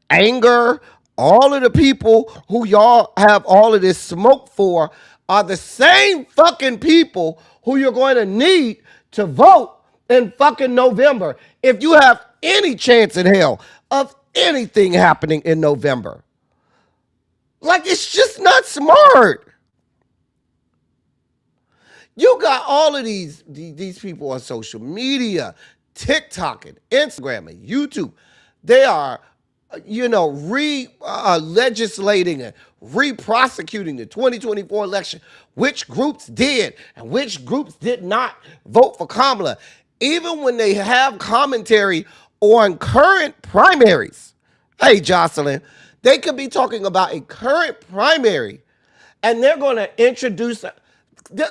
anger, all of the people who y'all have all of this smoke for are the same fucking people who you're going to need to vote in fucking November if you have any chance in hell of anything happening in November. Like, it's just not smart. You got all of these people on social media, TikTok and Instagram and YouTube. They are, legislating and re-prosecuting the 2024 election. Which groups did and which groups did not vote for Kamala. Even when they have commentary on current primaries. Hey, Jocelyn, they could be talking about a current primary and they're going to introduce...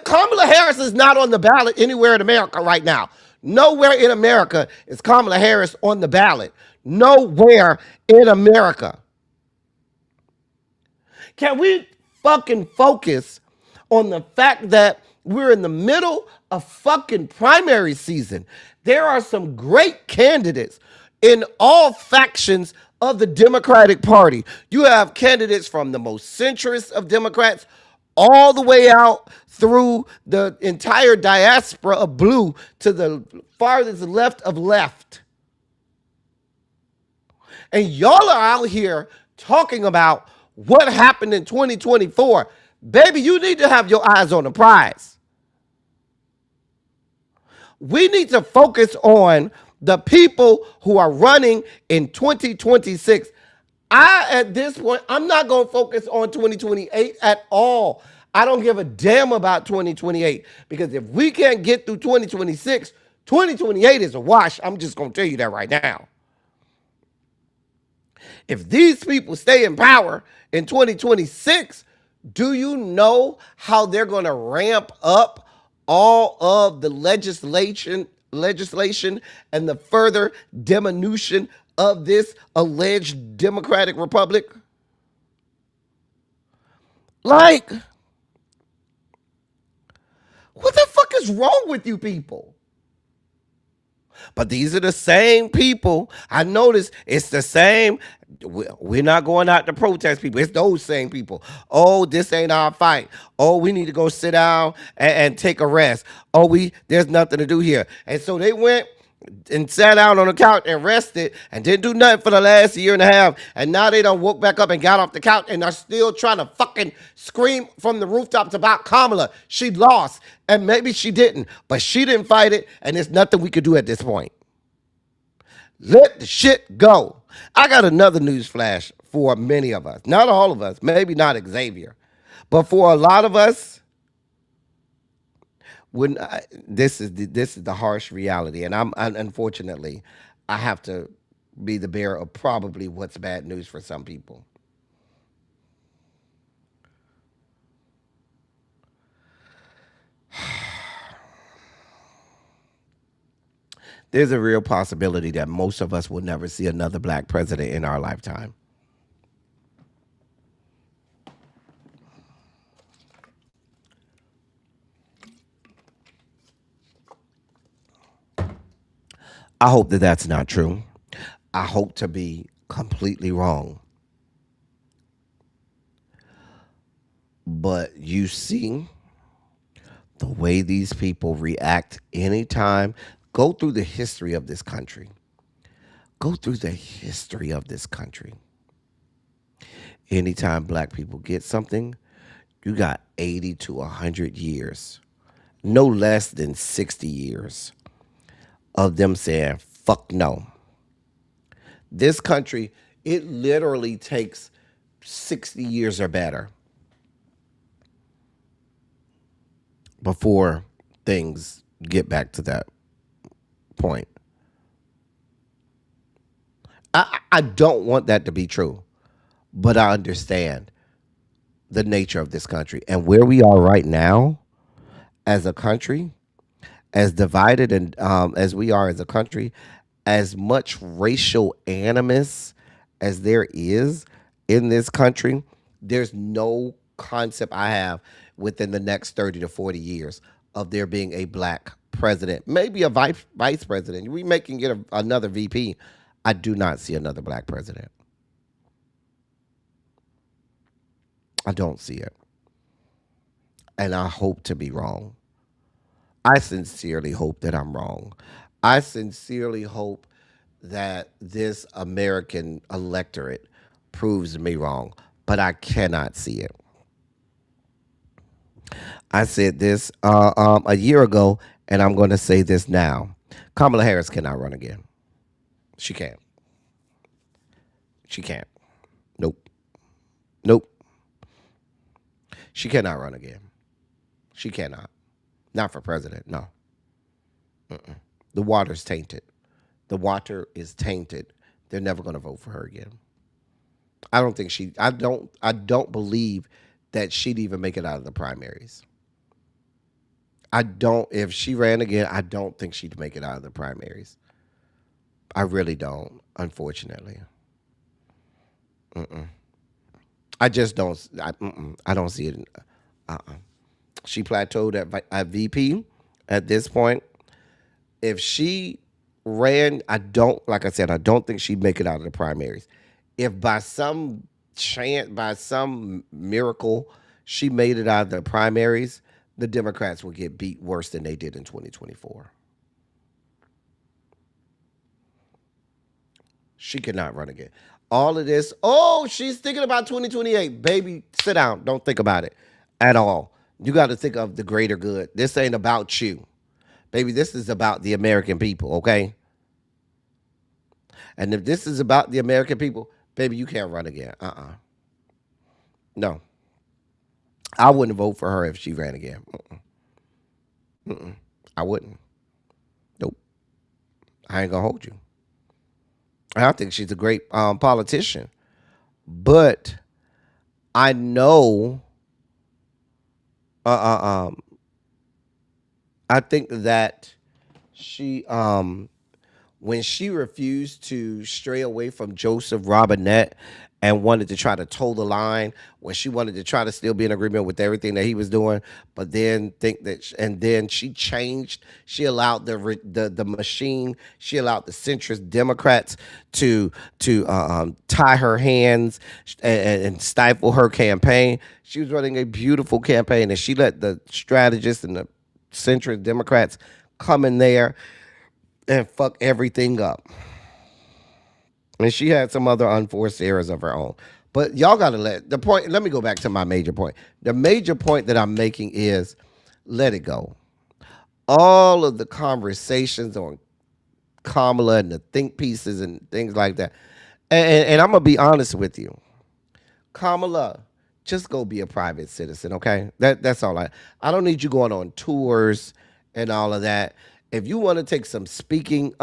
Kamala Harris is not on the ballot anywhere in America right now. Nowhere in America is Kamala Harris on the ballot. Nowhere in America. Can we fucking focus on the fact that we're in the middle of fucking primary season? There are some great candidates in all factions of the Democratic Party. You have candidates from the most centrist of Democrats all the way out through the entire diaspora of blue to the farthest left of left. And y'all are out here talking about what happened in 2024. Baby, you need to have your eyes on the prize. We need to focus on the people who are running in 2026. At this point, I'm not going to focus on 2028 at all. I don't give a damn about 2028 because if we can't get through 2026, 2028 is a wash. I'm just going to tell you that right now. If these people stay in power in 2026, do you know how they're going to ramp up all of the legislation and the further diminution of this alleged democratic republic? Like, what the fuck is wrong with you people? But these are the same people. I notice it's the same. We're not going out to protest people. It's those same people. Oh, this ain't our fight. Oh, we need to go sit down and take a rest. Oh, there's nothing to do here. And so they went and sat down on the couch and rested and didn't do nothing for the last year and a half. And now they done woke back up and got off the couch and are still trying to fucking scream from the rooftops about Kamala. She lost. And maybe she didn't. But she didn't fight it. And there's nothing we could do at this point. Let the shit go. I got another news flash for many of us. Not all of us. Maybe not Xavier. But for a lot of us, this is the harsh reality, and unfortunately, I have to be the bearer of probably what's bad news for some people. There's a real possibility that most of us will never see another black president in our lifetime. I hope that that's not true. I hope to be completely wrong. But you see the way these people react anytime. Go through the history of this country. Go through the history of this country. Anytime black people get something, you got 80 to 100 years, no less than 60 years of them saying, fuck no. This country, it literally takes 60 years or better before things get back to that point. I don't want that to be true, but I understand the nature of this country and where we are right now as a country, as divided and as we are as a country, as much racial animus as there is in this country. There's no concept I have within the next 30 to 40 years of there being a black president, maybe a vice president. We may can get another VP. I do not see another black president. I don't see it. And I hope to be wrong. I sincerely hope that I'm wrong. I sincerely hope that this American electorate proves me wrong, but I cannot see it. I said this a year ago, and I'm going to say this now. Kamala Harris cannot run again. She can't. She can't. Nope. Nope. She cannot run again. She cannot. Not for president, no. The water's tainted. The water is tainted. They're never going to vote for her again. I don't believe that she'd even make it out of the primaries. If she ran again, I don't think she'd make it out of the primaries. I really don't, unfortunately. I just don't, I don't see it. She plateaued at VP at this point. If she ran, like I said, I don't think she'd make it out of the primaries. If by some chance, by some miracle, she made it out of the primaries, the Democrats would get beat worse than they did in 2024. She cannot run again. All of this, oh, she's thinking about 2028. Baby, sit down. Don't think about it at all. You got to think of the greater good. This ain't about you. Baby, this is about the American people, okay? And if this is about the American people, baby, you can't run again. No. I wouldn't vote for her if she ran again. I wouldn't. Nope. I ain't gonna hold you. I think she's a great politician, but I know. Uh, uh, um, I think that she when she refused to stray away from Joseph Robinette and wanted to try to toe the line, when she wanted to try to still be in agreement with everything that he was doing, but then think that, and then she changed. She allowed the machine. She allowed the centrist Democrats to tie her hands and stifle her campaign. She was running a beautiful campaign, and she let the strategists and the centrist Democrats come in there and fuck everything up. And she had some other unforced errors of her own. But y'all gotta let the point. Let me go back to my major point. The major point that I'm making is let it go. All of the conversations on Kamala and the think pieces and things like that. And I'm gonna be honest with you. Kamala, just go be a private citizen, okay? That's all I don't need you going on tours and all of that. If you want to take some speaking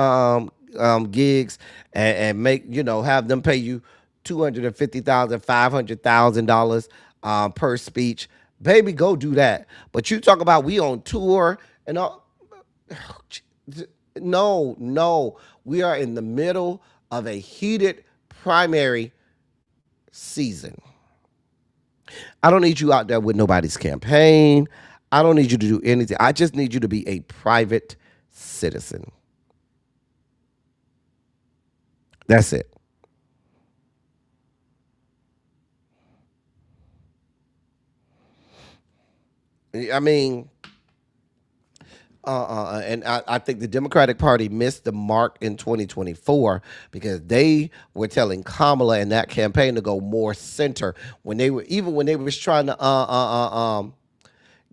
gigs and make, have them pay you $250,000, $500,000 per speech, baby, go do that. But you talk about we on tour and all. No, no. We are in the middle of a heated primary season. I don't need you out there with nobody's campaign. I don't need you to do anything. I just need you to be a private citizen. That's it. I mean, and I think the Democratic Party missed the mark in 2024 because they were telling Kamala in that campaign to go more center when they were even when they was trying to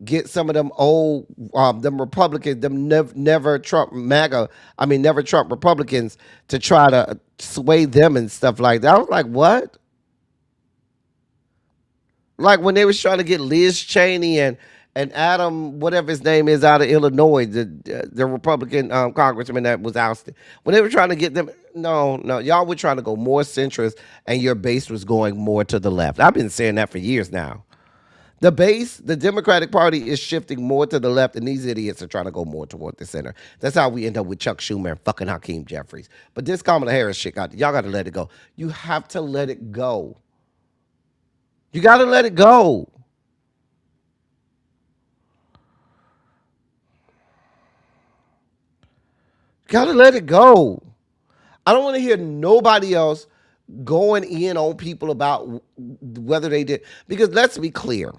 get some of them old them Republicans, them never Trump MAGA, I mean never Trump Republicans to try to sway them and stuff like that. I was like, what? Like when they was trying to get Liz Cheney and Adam, whatever his name is, out of Illinois, the Republican congressman that was ousted. When they were trying to get them, no, no, y'all were trying to go more centrist, and your base was going more to the left. I've been saying that for years now. The base, the Democratic Party is shifting more to the left, and these idiots are trying to go more toward the center. That's how we end up with Chuck Schumer and fucking Hakeem Jeffries. But this Kamala Harris shit, y'all got to let it go. You have to let it go. You got to let it go. Got to let it go. I don't want to hear nobody else going in on people about whether they did. Because let's be clear,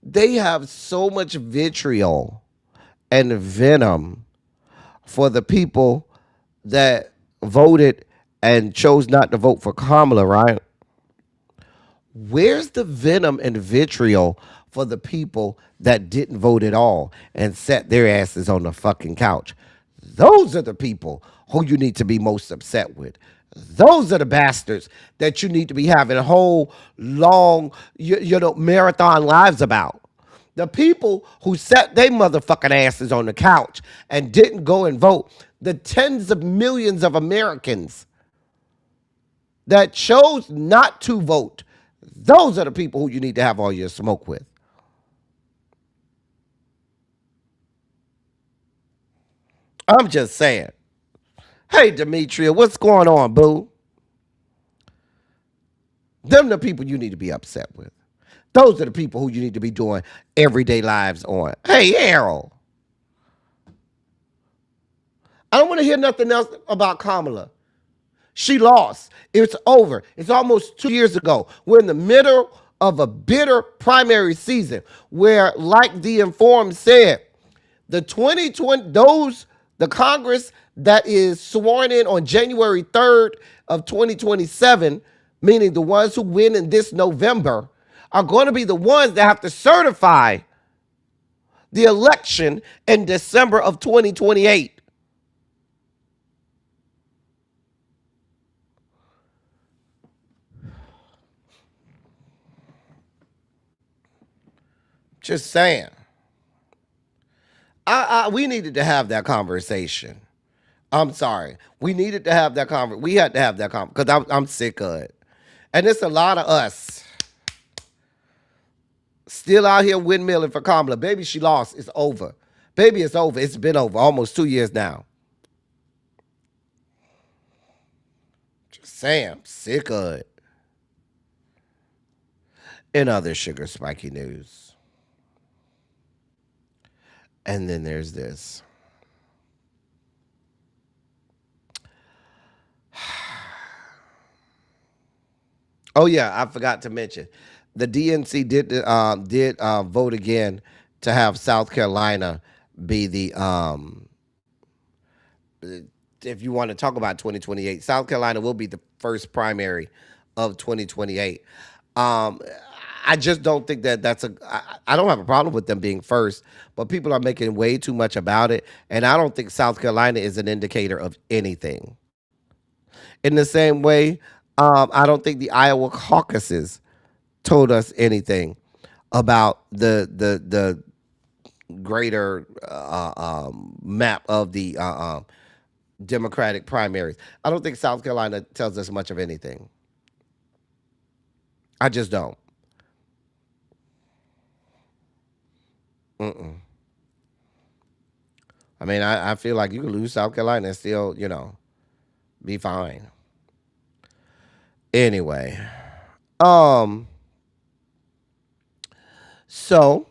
they have so much vitriol and venom for the people that voted and chose not to vote for Kamala, right? Where's the venom and vitriol for the people that didn't vote at all and sat their asses on the fucking couch? Those are the people who you need to be most upset with. Those are the bastards that you need to be having whole long, marathon lives about. The people who sat their motherfucking asses on the couch and didn't go and vote. The tens of millions of Americans that chose not to vote. Those are the people who you need to have all your smoke with. I'm just saying. Hey, Demetria, what's going on, boo? Them the people you need to be upset with. Those are the people who you need to be doing everyday lives on. Hey, Errol. I don't want to hear nothing else about Kamala. She lost. It's over. It's almost 2 years ago. We're in the middle of a bitter primary season where, like the Informed said, the 2020, the Congress that is sworn in on January 3rd of 2027, meaning the ones who win in this November, are going to be the ones that have to certify the election in December of 2028. Just saying. We needed to have that conversation. I'm sorry. We needed to have that conversation. We had to have that conversation because I'm sick of it. And it's a lot of us still out here windmilling for Kamala. Baby, she lost. It's over. Baby, it's over. It's been over almost 2 years now. Just saying. I'm sick of it. In other sugar spiky news. And then there's this. Oh yeah, I forgot to mention, the DNC did vote again to have South Carolina be the if you want to talk about 2028, South Carolina will be the first primary of 2028. Um, I just don't think that I don't have a problem with them being first, but people are making way too much about it, and I don't think South Carolina is an indicator of anything. In the same way, I don't think the Iowa caucuses told us anything about the greater map of the Democratic primaries. I don't think South Carolina tells us much of anything. I just don't. Mm-mm. I mean, I feel like you can lose South Carolina and still, be fine. Anyway, um, so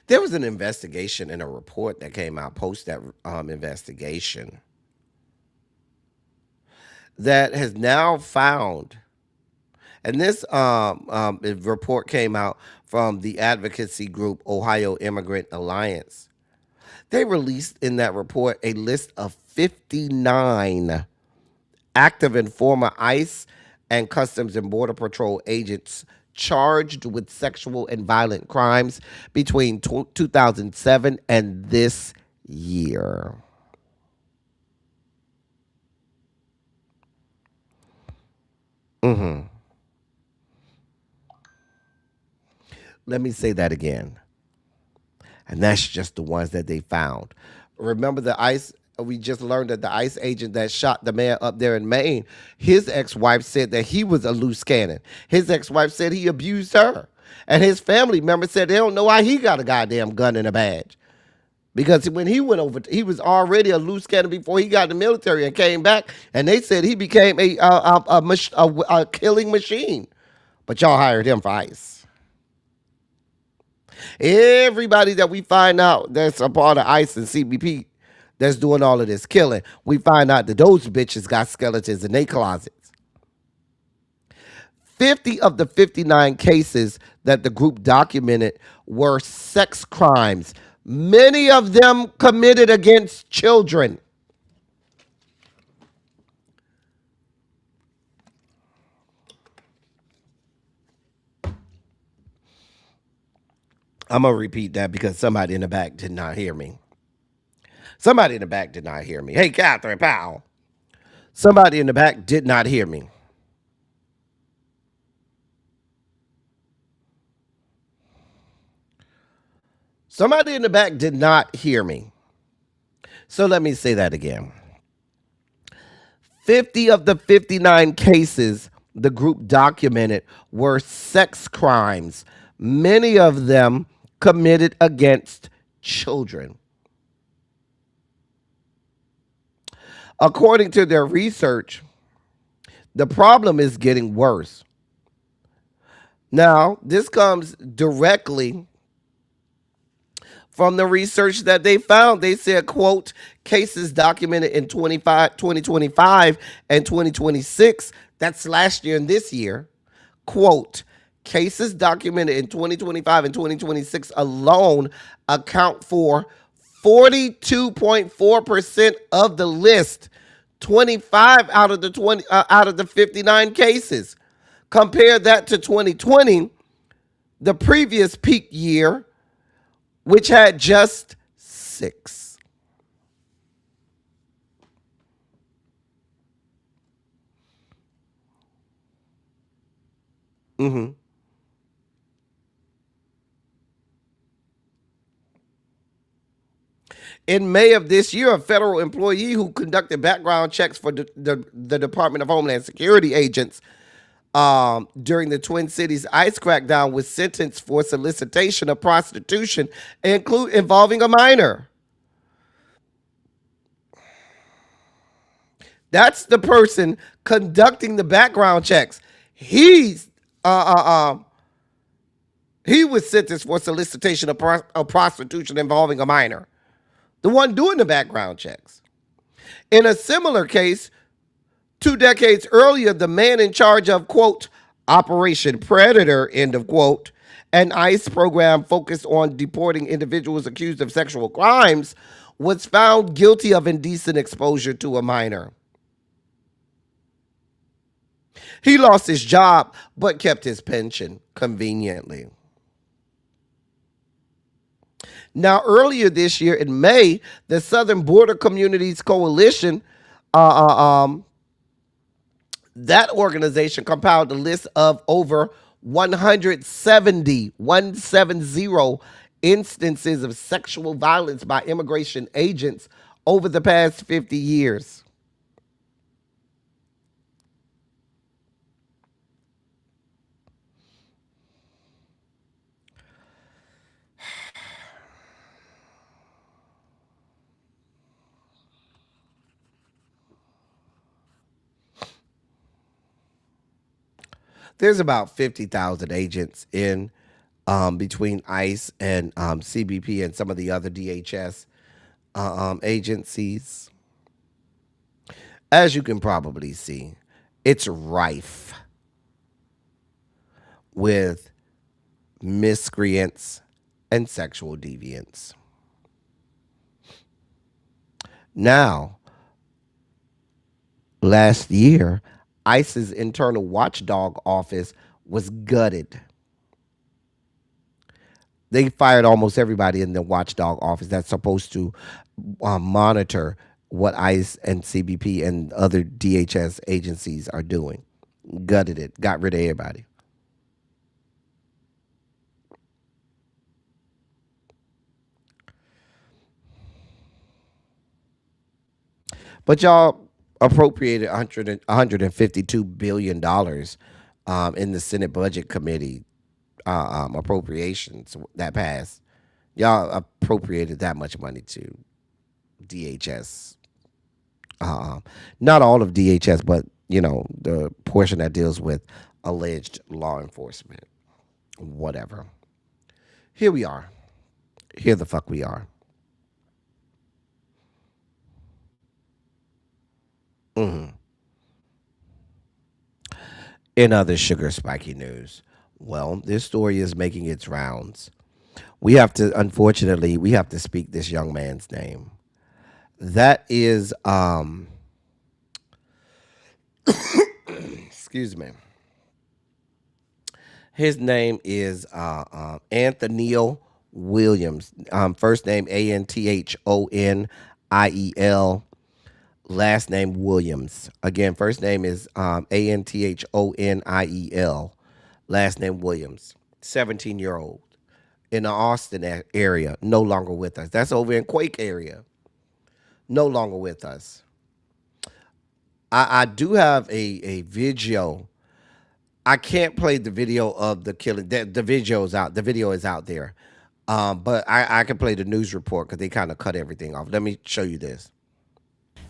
there was an investigation and a report that came out post that investigation that has now found, and this report came out from the advocacy group Ohio Immigrant Alliance. They released in that report a list of 59 active and former ICE and Customs and Border Patrol agents charged with sexual and violent crimes between 2007 and this year. Mm-hmm. Let me say that again. And that's just the ones that they found. Remember the ICE, we just learned that the ICE agent that shot the man up there in Maine, his ex-wife said that he was a loose cannon. His ex-wife said he abused her. And his family member said they don't know why he got a goddamn gun and a badge. Because when he went over, he was already a loose cannon before he got in the military and came back. And they said he became a killing machine. But y'all hired him for ICE. Everybody that we find out that's a part of ICE and CBP that's doing all of this killing, we find out that those bitches got skeletons in their closets. 50 of the 59 cases that the group documented were sex crimes, many of them committed against children. I'm going to repeat that because somebody in the back did not hear me. Somebody in the back did not hear me. Hey, Catherine Powell. Somebody in the back did not hear me. Somebody in the back did not hear me. So let me say that again. 50 of the 59 cases the group documented were sex crimes, many of them committed against children. According to their research, the problem is getting worse. Now, this comes directly from the research that they found. They said, quote, cases documented in 2025 and 2026, that's last year and this year, quote, cases documented in 2025 and 2026 alone account for 42.4% of the list, 25 out of the 59 cases. Compare that to 2020, the previous peak year, which had just 6. Mm-hmm. In May of this year, a federal employee who conducted background checks for the Department of Homeland Security agents during the Twin Cities ICE crackdown was sentenced for solicitation of prostitution involving a minor. That's the person conducting the background checks. He was sentenced for solicitation of prostitution involving a minor. The one doing the background checks. In a similar case, 2 decades earlier, the man in charge of, quote, Operation Predator, end of quote, an ICE program focused on deporting individuals accused of sexual crimes, was found guilty of indecent exposure to a minor. He lost his job, but kept his pension, conveniently. Now, earlier this year in May, the Southern Border Communities Coalition, that organization compiled a list of over 170 instances of sexual violence by immigration agents over the past 50 years. There's about 50,000 agents in between ICE and CBP and some of the other DHS agencies. As you can probably see, it's rife with miscreants and sexual deviants. Now, last year, ICE's internal watchdog office was gutted. They fired almost everybody in the watchdog office that's supposed to monitor what ICE and CBP and other DHS agencies are doing. Gutted it, got rid of everybody. But y'all appropriated $152 billion in the Senate Budget Committee appropriations that passed. Y'all appropriated that much money to DHS. Not all of DHS, but, the portion that deals with alleged law enforcement. Whatever. Here we are. Here the fuck we are. Mm-hmm. In other sugar spiky news, well, this story is making its rounds. Unfortunately, we have to speak this young man's name. That is, excuse me. His name is Anthony Williams. First name Anthoniel. Last name Williams. Again, first name is Anthoniel. Last name Williams. 17-year-old in the Austin area. No longer with us. That's over in Quake area. No longer with us. I do have a video. I can't play the video of the killing. The video is out. The video is out there. But I can play the news report because they kind of cut everything off. Let me show you this.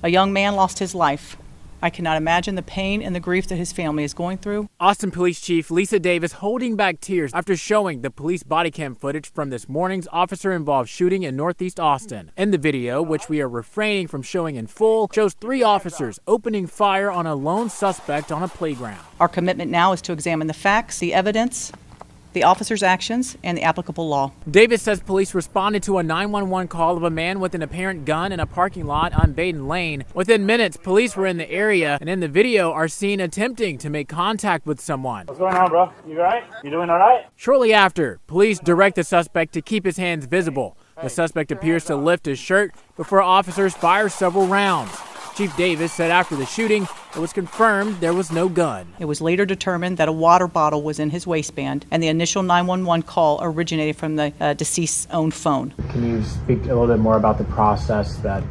A young man lost his life I cannot imagine the pain and the grief that his family is going through. Austin Police Chief Lisa Davis holding back tears after showing the police body cam footage from this morning's officer-involved shooting in Northeast Austin. In the video, which we are refraining from showing in full, shows 3 officers opening fire on a lone suspect on a playground. Our commitment now is to examine the facts, the evidence, the officer's actions, and the applicable law. Davis says police responded to a 911 call of a man with an apparent gun in a parking lot on Baden Lane. Within minutes, police were in the area and in the video are seen attempting to make contact with someone. What's going on, bro? You all right? You doing all right? Shortly after, police direct the suspect to keep his hands visible. The suspect appears to lift his shirt before officers fire several rounds. Chief Davis said after the shooting, it was confirmed there was no gun. It was later determined that a water bottle was in his waistband, and the initial 911 call originated from the deceased's own phone. Can you speak a little bit more about the process that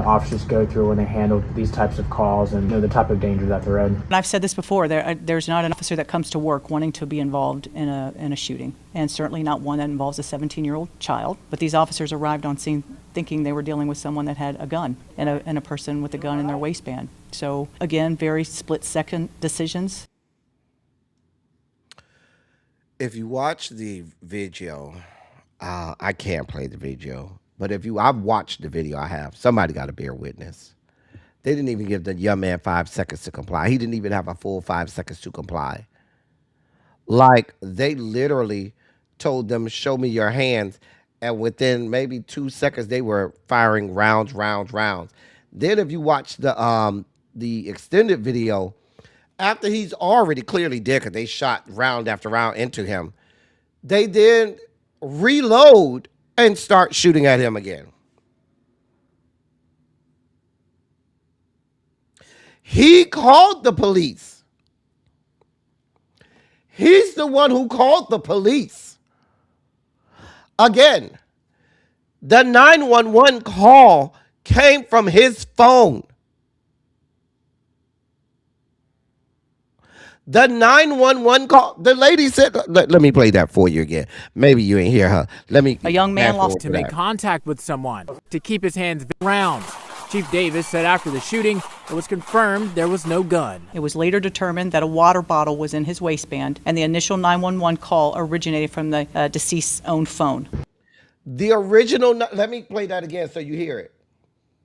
officers go through when they handle these types of calls and the type of danger that they're in? And I've said this before, there's not an officer that comes to work wanting to be involved in a shooting, and certainly not one that involves a 17-year-old child. But these officers arrived on scene thinking they were dealing with someone that had a gun and a person with a gun in their waistband. So again, very split-second decisions. If you watch the video, I can't play the video. But I've watched the video, somebody got to bear witness. They didn't even give the young man 5 seconds to comply. He didn't even have a full 5 seconds to comply. Like, they literally told them, show me your hands. And within maybe 2 seconds, they were firing rounds. Then if you watch the extended video, after he's already clearly dead, because they shot round after round into him, they then reload and start shooting at him again. He called the police. He's the one who called the police. Again, the 911 call came from his phone. The 911 call, the lady said, let me play that for you again. Maybe you ain't hear her. A young man lost to make contact with someone to keep his hands rounds. Chief Davis said after the shooting, it was confirmed there was no gun. It was later determined that a water bottle was in his waistband, and the initial 911 call originated from the deceased's own phone. The original, let me play that again so you hear it.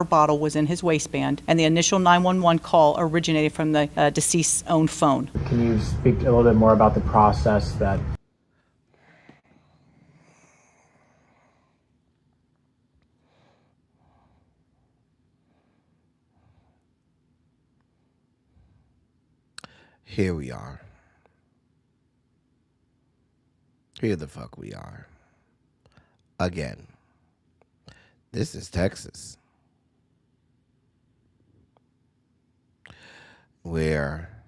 Bottle was in his waistband, and the initial 911 call originated from the deceased's own phone. Can you speak a little bit more about the process that... Here we are. Here the fuck we are. Again. This is Texas. Where,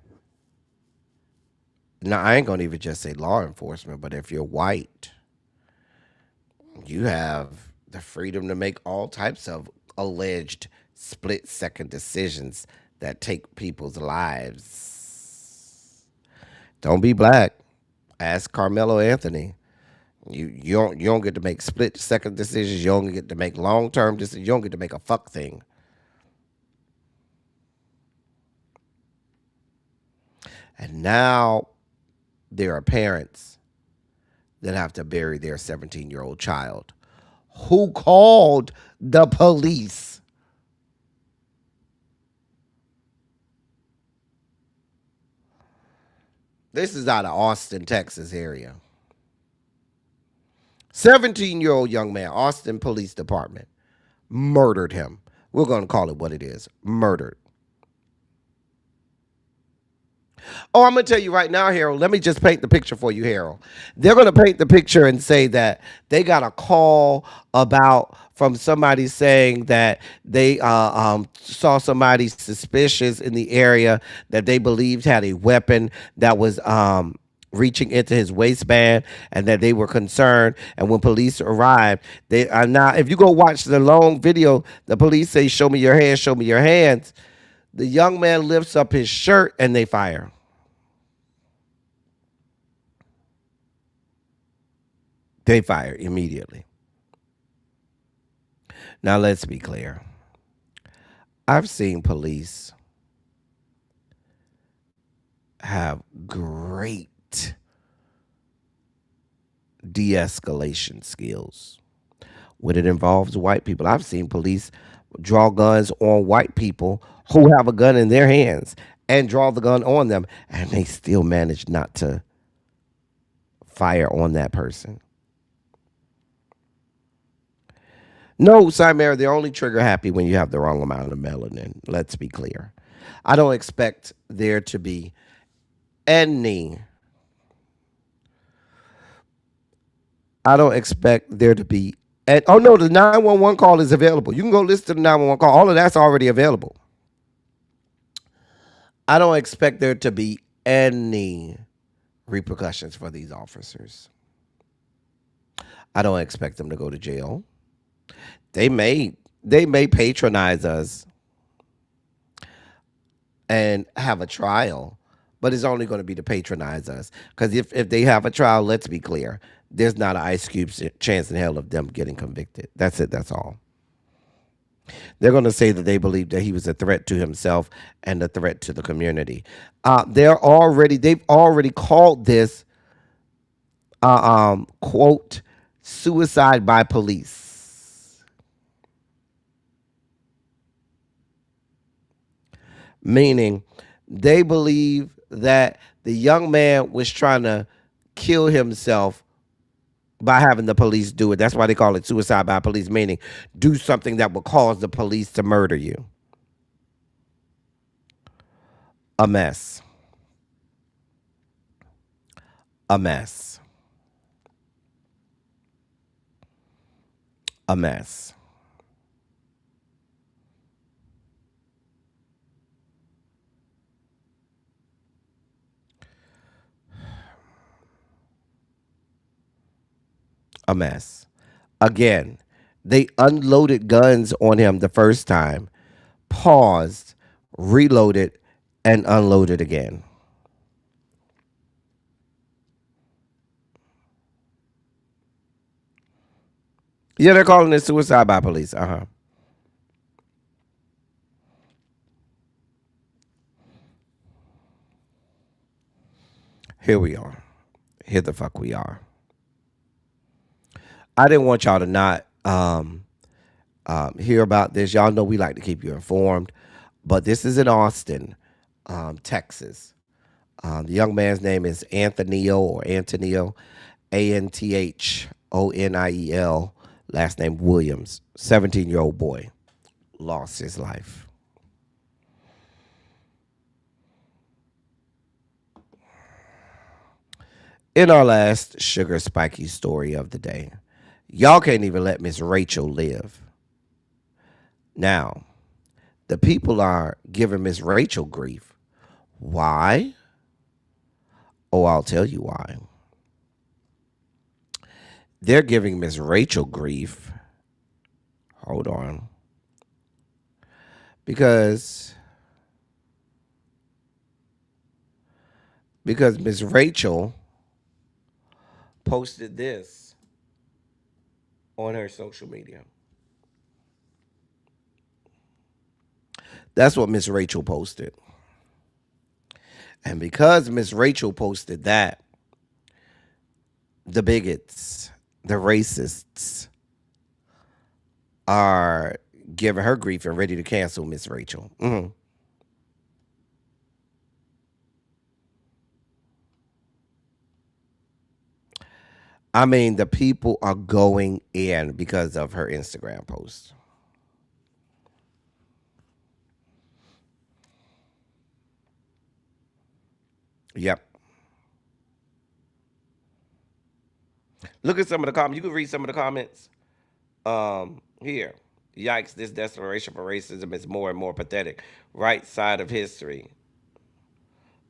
now I ain't gonna even just say law enforcement, but if you're white, you have the freedom to make all types of alleged split-second decisions that take people's lives. Don't be black. Ask Carmelo Anthony. You don't get to make split-second decisions. You don't get to make long-term decisions. You don't get to make a fuck thing. And now there are parents that have to bury their 17-year-old child who called the police. This is out of Austin, Texas area. 17-year-old young man, Austin Police Department, murdered him. We're going to call it what it is, murdered. Oh, I'm going to tell you right now, Harold, let me just paint the picture for you, Harold. They're going to paint the picture and say that they got a call from somebody saying that they saw somebody suspicious in the area that they believed had a weapon that was reaching into his waistband, and that they were concerned. And when police arrived, they are now, if you go watch the long video, the police say, show me your hands, show me your hands. The young man lifts up his shirt and they fire. They fire immediately. Now, let's be clear. I've seen police have great de-escalation skills. When it involves white people, I've seen police draw guns on white people who have a gun in their hands and draw the gun on them, and they still manage not to fire on that person. No, Simera, they're only trigger happy when you have the wrong amount of melanin. Let's be clear. I don't expect there to be any. I don't expect there to be. And oh no, the 911 call is available. You can go listen to the 911 call. All of that's already available. I don't expect there to be any repercussions for these officers. I don't expect them to go to jail. They may patronize us and have a trial, but it's only going to be to patronize us. Because if they have a trial, let's be clear, there's not an ice cube chance in hell of them getting convicted. That's it. That's all. They're going to say that they believe that he was a threat to himself and a threat to the community. They've already called this quote, suicide by police. Meaning they believe that the young man was trying to kill himself by having the police do it. That's why they call it suicide by police, meaning do something that will cause the police to murder you. A mess. A mess. A mess. A mess. Again, they unloaded guns on him the first time, paused, reloaded, and unloaded again. Yeah, they're calling it suicide by police. Here we are. Here the fuck we are. I didn't want y'all to not hear about this. Y'all know we like to keep you informed. But this is in Austin, Texas. The young man's name is Antonio, Anthoniel. Last name Williams. 17-year-old boy. Lost his life. In our last sugar spiky story of the day, y'all can't even let Miss Rachel live. Now, the people are giving Miss Rachel grief. Why? Oh, I'll tell you why. They're giving Miss Rachel grief. Hold on. Because Miss Rachel posted this on her social media. That's what Miss Rachel posted. And because Miss Rachel posted that, the bigots, the racists, are giving her grief and ready to cancel Miss Rachel. I mean, the people are going in because of her Instagram post. Yep. Look at some of the comments. You can read some of the comments. Here. Yikes, this desperation for racism is more and more pathetic. Right side of history.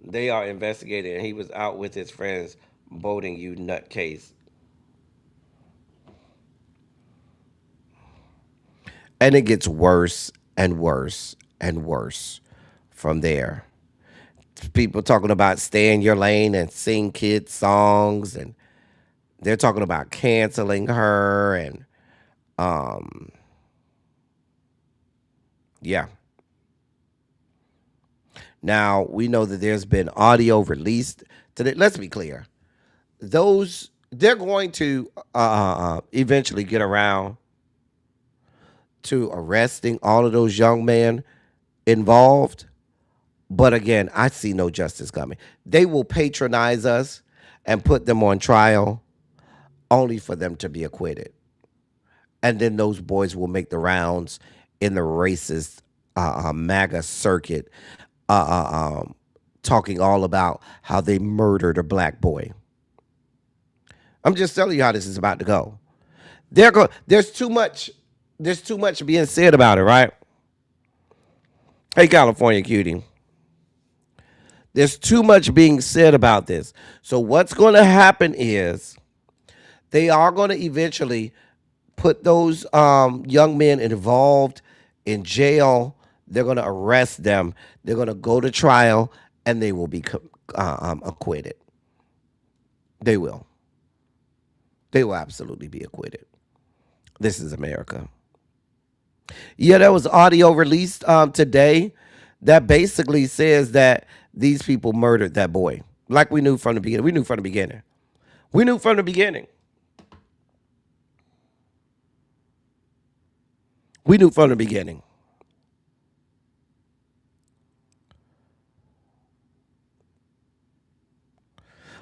They are investigating, and he was out with his friends boating, you nutcase. And it gets worse and worse and worse from there. People talking about stay in your lane and sing kids songs, and they're talking about canceling her, and yeah. Now, we know that there's been audio released today. Let's be clear. They're going to eventually get around to arresting all of those young men involved. But again, I see no justice coming. They will patronize us and put them on trial only for them to be acquitted. And then those boys will make the rounds in the racist MAGA circuit, talking all about how they murdered a black boy. I'm just telling you how this is about to go. There's too much being said about it, right? Hey, California cutie. There's too much being said about this. So what's going to happen is they are going to eventually put those young men involved in jail. They're going to arrest them. They're going to go to trial, and they will be acquitted. They will. They will absolutely be acquitted. This is America. Yeah, there was audio released today that basically says that these people murdered that boy. Like we knew from the beginning. We knew from the beginning.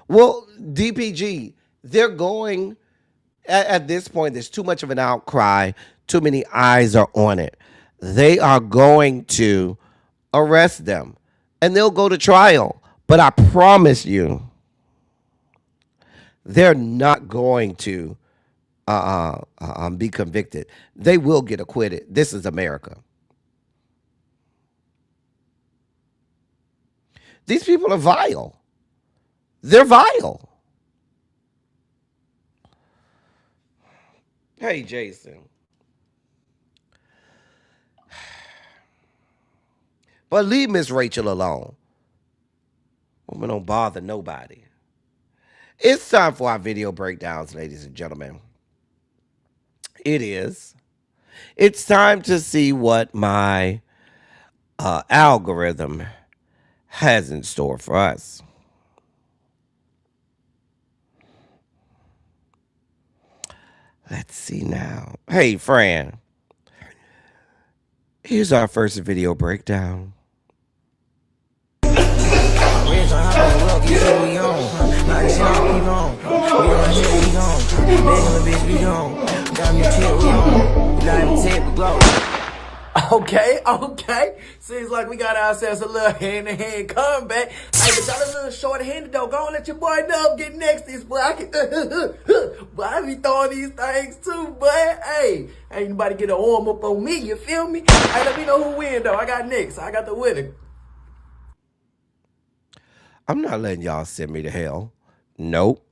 Well, DPG, they're going, at this point, there's too much of an outcry. Too many eyes are on it. They are going to arrest them, and they'll go to trial. But I promise you, they're not going to be convicted. They will get acquitted. This is America. These people are vile. They're vile. Hey, Jason. But leave Miss Rachel alone. Woman don't bother nobody. It's time for our video breakdowns, ladies and gentlemen. It is. It's time to see what my algorithm has in store for us. Let's see now. Hey, Fran. Here's our first video breakdown. Okay. Seems like we got ourselves a little hand-to-hand comeback. Hey, but y'all a little short-handed though. Go and let your boy know. Get next this, boy. I be throwing these things too, boy. Hey, ain't nobody get an arm up on me. You feel me? Hey, let me know who win though. I got next. I got the winner. I'm not letting y'all send me to hell. Nope.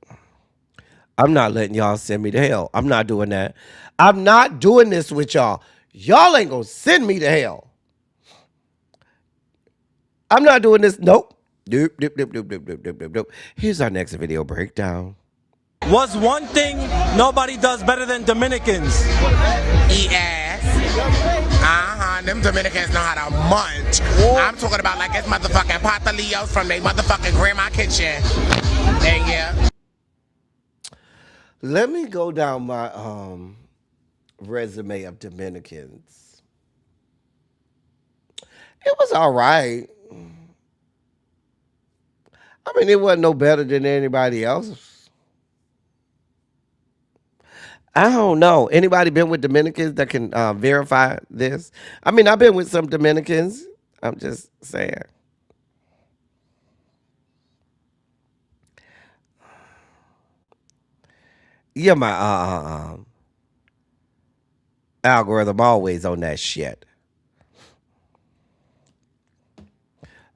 I'm not letting y'all send me to hell. I'm not doing that. I'm not doing this with y'all. Y'all ain't gonna send me to hell. I'm not doing this. Nope. Doop. Here's our next video breakdown. What's one thing nobody does better than Dominicans? Eat ass. Them Dominicans know how to munch. I'm talking about like it's motherfucking patalillos from their motherfucking grandma kitchen. And yeah. Let me go down my resume of Dominicans. It was all right. I mean, it wasn't no better than anybody else. I don't know. Anybody been with Dominicans that can verify this? I mean, I've been with some Dominicans. I'm just saying. Yeah, my algorithm always on that shit.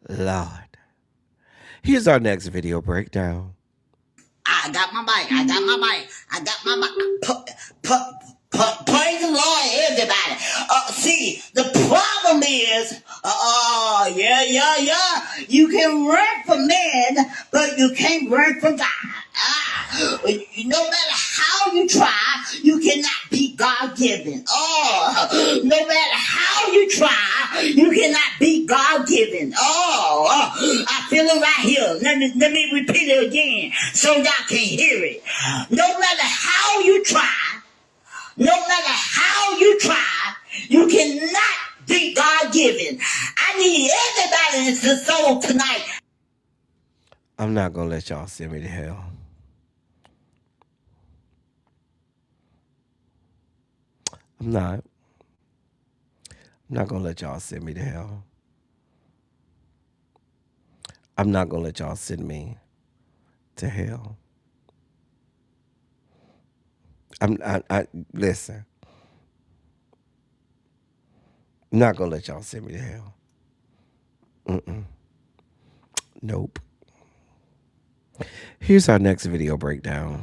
Lord. Here's our next video breakdown. I got my mic. Praise the Lord, everybody. See, the problem is, you can run from men, but you can't run from God. No matter how you try, you cannot be God-given. Oh, no matter how you try, you cannot be God-given. I feel it right here. Let me repeat it again so y'all can hear it. No matter how you try, you cannot be God-given. I need everybody in the soul tonight. I'm not gonna let y'all send me to hell. I'm not. I'm not gonna let y'all send me to hell. I'm not gonna let y'all send me to hell. I listen. I'm not gonna let y'all send me to hell. Nope. Here's our next video breakdown.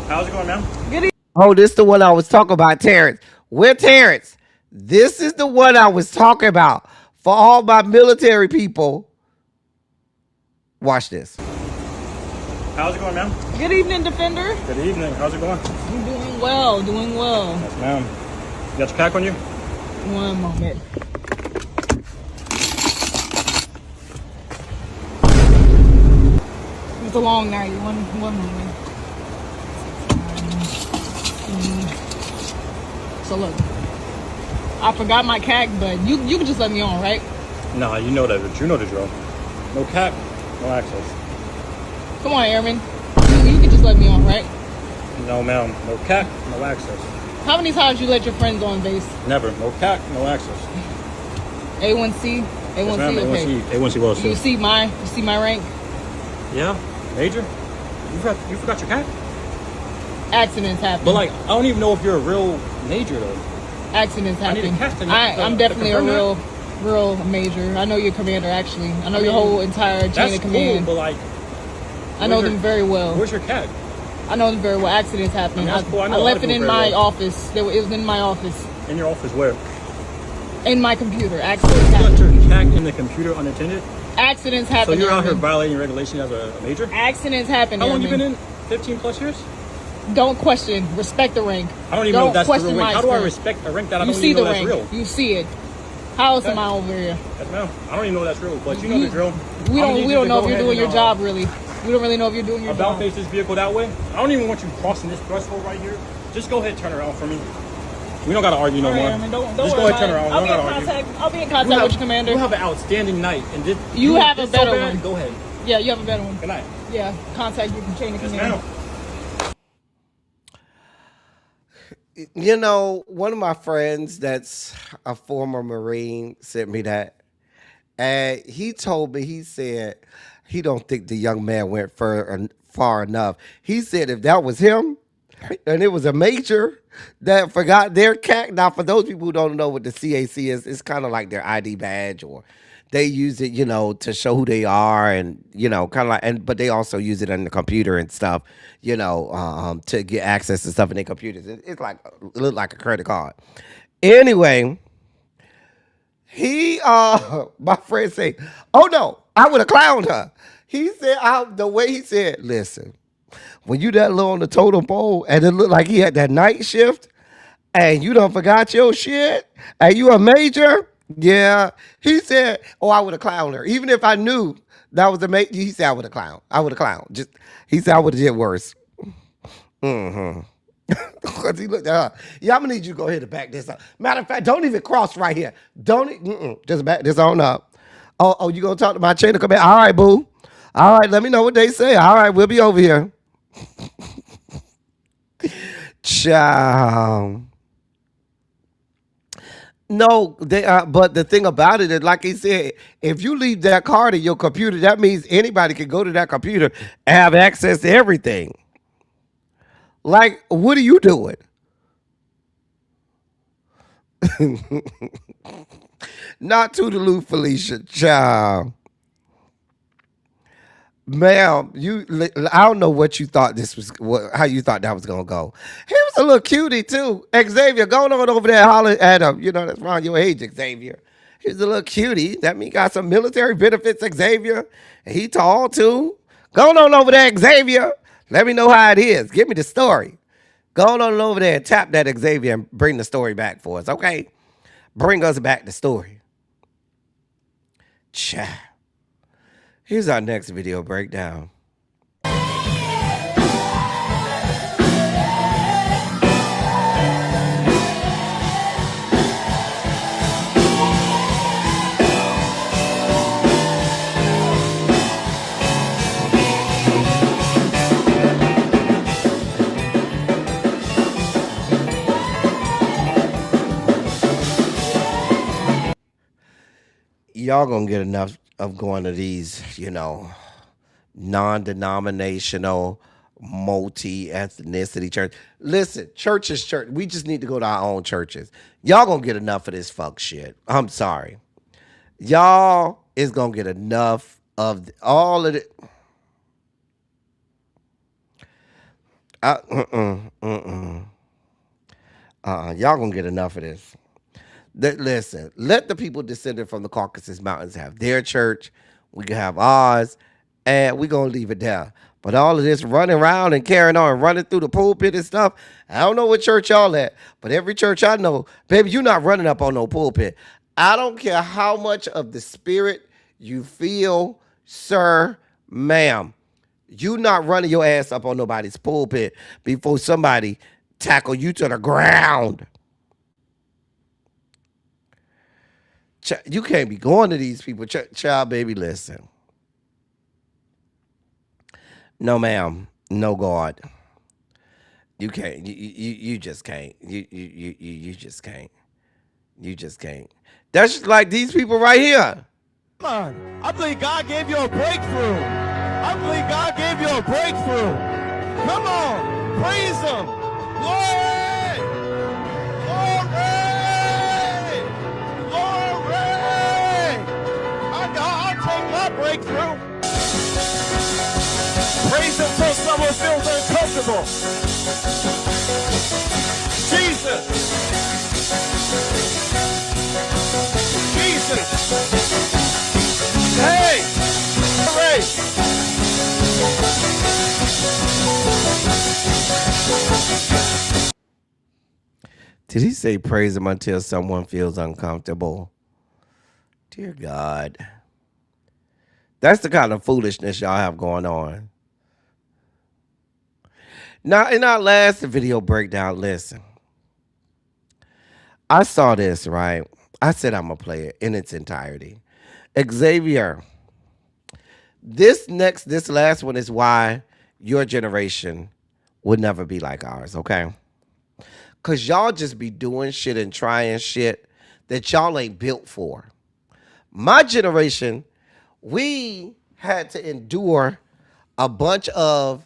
How's it going, man? Oh, this is the one I was talking about, Terrence. Where Terrence? This is the one I was talking about. For all my military people. Watch this. How's it going, ma'am? Good evening, Defender. Good evening. How's it going? I'm doing well, doing well. Yes, ma'am. You got your pack on you? One moment. It's a long night. One moment. So look, I forgot my CAC, but you can just let me on, right? Nah, you know that. You know the drill. No cap, no access. Come on, Airman. You can just let me on, right? No, ma'am. No cap, no access. How many times you let your friends on base? Never. No cap, no access. A1C? A1C, yes, ma'am. okay. A1C well, You see my rank? Yeah, Major. You forgot your CAC? Accidents happen. But like, I don't even know if you're a real major though. Accidents happen. I need a captain. I'm definitely a real major. I know your commander actually. I know your whole entire chain of command. Cool, but like, I know them very well. Where's your CAC? I know them very well. Accidents happen. I left it in my office. It was in my office. In your office where? In my computer. Accidents happen. You left your CAC in the computer unattended? Accidents happen. So you're out here violating regulation as a major? Accidents happen. How long you been in? 15 plus years? Don't question. Respect the rank. I don't even know if that's the real rank. How do I respect a rank that I don't even know that's real? You see it. How else am I over here? Yes, ma'am. I don't even know that's real, but you know the drill. We don't know if you're doing your job, really. We don't really know if you're doing your job. About face this vehicle that way. I don't even want you crossing this threshold right here. Just go ahead and turn around for me. We don't got to argue no more. Just go ahead and turn around. I'll be in contact with your commander. You have an outstanding night. And you have a better one. Go ahead. Yeah, you have a better one. Good night. Yeah, contact your chain of command. You know, one of my friends that's a former Marine sent me that. And he told me, he said, he don't think the young man went far enough. He said if that was him, and it was a major that forgot their CAC. Now, for those people who don't know what the CAC is, it's kind of like their ID badge, or they use it, you know, to show who they are, and you know, kind of like, but they also use it on the computer and stuff, you know, to get access to stuff in their computers. It's like it look like a credit card. Anyway, he, my friend say, "Oh no, I would have clowned her." He said, the way he said, "Listen, when you that low on the totem pole, and it looked like he had that night shift, and you done forgot your shit, and you a major." Yeah, he said, "Oh, I would have clowned her, even if I knew that was a major." He said, "I would have clowned. I would have clowned." Just he said, "I would have did worse." Because he looked at her. Yeah, I'm gonna need you to go ahead and back this up. Matter of fact, don't even cross right here. Just back this on up. Oh, you gonna talk to my chain of command? All right, boo. All right, let me know what they say. All right, we'll be over here. Ciao. No, but the thing about it is, like he said, if you leave that card in your computer, that means anybody can go to that computer and have access to everything. Like, what are you doing? Not Toodaloo, Felicia. Child. Ma'am, I don't know what you thought how you thought that was gonna go. He was a little cutie too. Xavier, going on over there hollering at him. You know, that's around your age, Xavier. He was a little cutie. That means got some military benefits, Xavier. And he tall too. Going on over there, Xavier. Let me know how it is. Give me the story. Go on over there and tap that Xavier and bring the story back for us, okay? Bring us back the story. Cha. Here's our next video breakdown. Y'all gonna get enough of going to these, non-denominational, multi-ethnicity church. Listen, church is church. We just need to go to our own churches. Y'all gonna get enough of this fuck shit. I'm sorry. Y'all is gonna get enough of all of it. Y'all gonna get enough of this. Listen, let the people descended from the Caucasus Mountains have their church. We can have ours, and we're going to leave it there. But all of this running around and carrying on and running through the pulpit and stuff, I don't know what church y'all at, but every church I know, baby, you're not running up on no pulpit. I don't care how much of the spirit you feel, sir, ma'am. You not running your ass up on nobody's pulpit before somebody tackle you to the ground. You can't be going to these people. Child, baby, listen. No, ma'am. No, God. You can't. You just can't. You just can't. You just can't. That's just like these people right here. Come on. I believe God gave you a breakthrough. I believe God gave you a breakthrough. Come on. Praise Him. Glory. Glory. I'll take my breakthrough. Praise Him till someone feels uncomfortable. Jesus. Jesus. Hey. Hooray. Did he say praise Him until someone feels uncomfortable? Dear God. That's the kind of foolishness y'all have going on. Now, in our last video breakdown, listen. I saw this, right? I said I'm going to play it in its entirety. Xavier, this last one is why your generation would never be like ours, okay? Because y'all just be doing shit and trying shit that y'all ain't built for. My generation, we had to endure a bunch of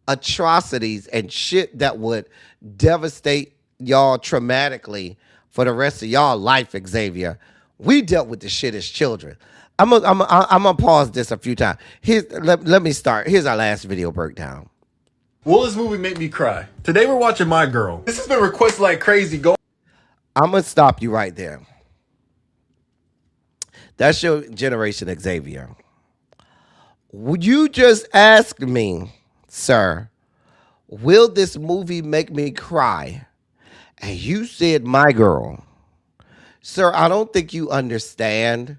atrocities and shit that would devastate y'all traumatically for the rest of y'all life, Xavier. We dealt with the shit as children. I'm gonna pause this a few times. Let me start. Here's our last video breakdown. Will this movie make me cry? Today we're watching My Girl. This has been requested like crazy. I'm gonna stop you right there. That's your generation, Xavier. Would you just ask me, sir, will this movie make me cry? And you said My Girl. Sir, I don't think you understand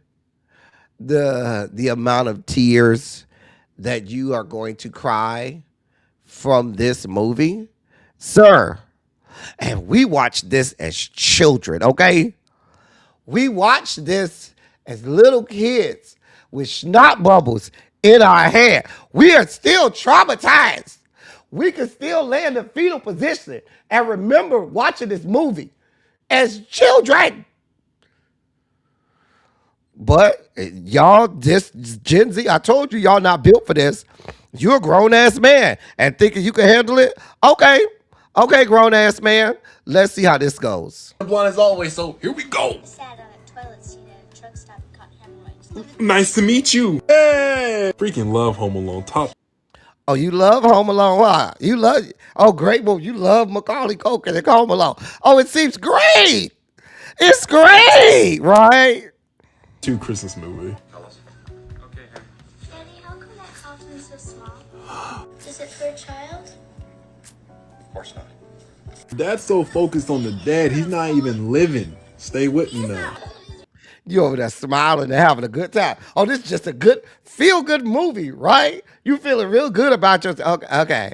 the amount of tears that you are going to cry from this movie. Sir, and we watched this as children, okay? We watched this as little kids with snot bubbles in our hair. We are still traumatized. We can still lay in the fetal position and remember watching this movie as children. But y'all, this Gen Z, I told you y'all not built for this. You're a grown-ass man and thinking you can handle it? Okay, grown-ass man. Let's see how this goes. Blunt as always, so here we go. Nice to meet you. Hey! Freaking love Home Alone. Top. Oh, you love Home Alone? Why? You love, oh, great movie. You love Macaulay Culkin and Home Alone. Oh, it seems great. It's great, right? To Christmas movie. Daddy, how come that coffin is so small? Is it for a child? course not. Dad's so focused on the dead, he's not even living. Stay with me now. You over there smiling and having a good time. Oh, this is just a good, feel-good movie, right? You feeling real good about yourself. Okay.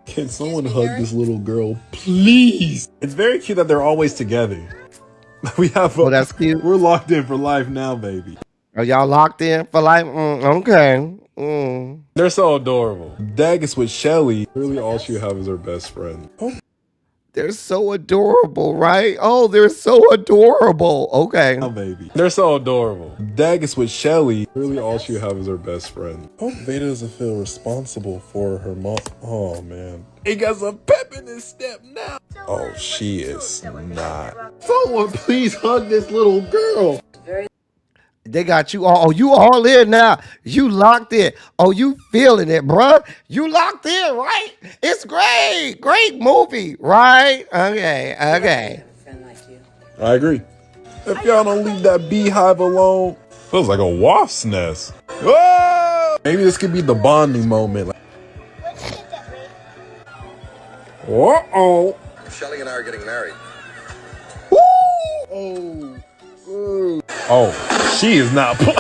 Can someone hug this little girl, please? It's very cute that they're always together. Oh, that's cute. We're locked in for life now, baby. Are y'all locked in for life? Okay. They're so adorable. Dag is with Shelly. Really, all she have is her best friend. Oh, They're so adorable, right? Oh, they're so adorable. Okay. now, baby. They're so adorable. Dag is with Shelly. Really, all she have is her best friend. Hope Veda doesn't feel responsible for her mom. Oh, man. He got some pep in his step now. Oh, she is not. Someone please hug this little girl. They got you all. Oh, you all in now. You locked in. Oh, you feeling it, bruh. You locked in, right? It's great. Great movie, right? Okay. I agree. If y'all don't leave that beehive alone, feels like a wasp's nest. Whoa! Maybe this could be the bonding moment. Uh-oh. Shelly and I are getting married. Oh, she is not playing.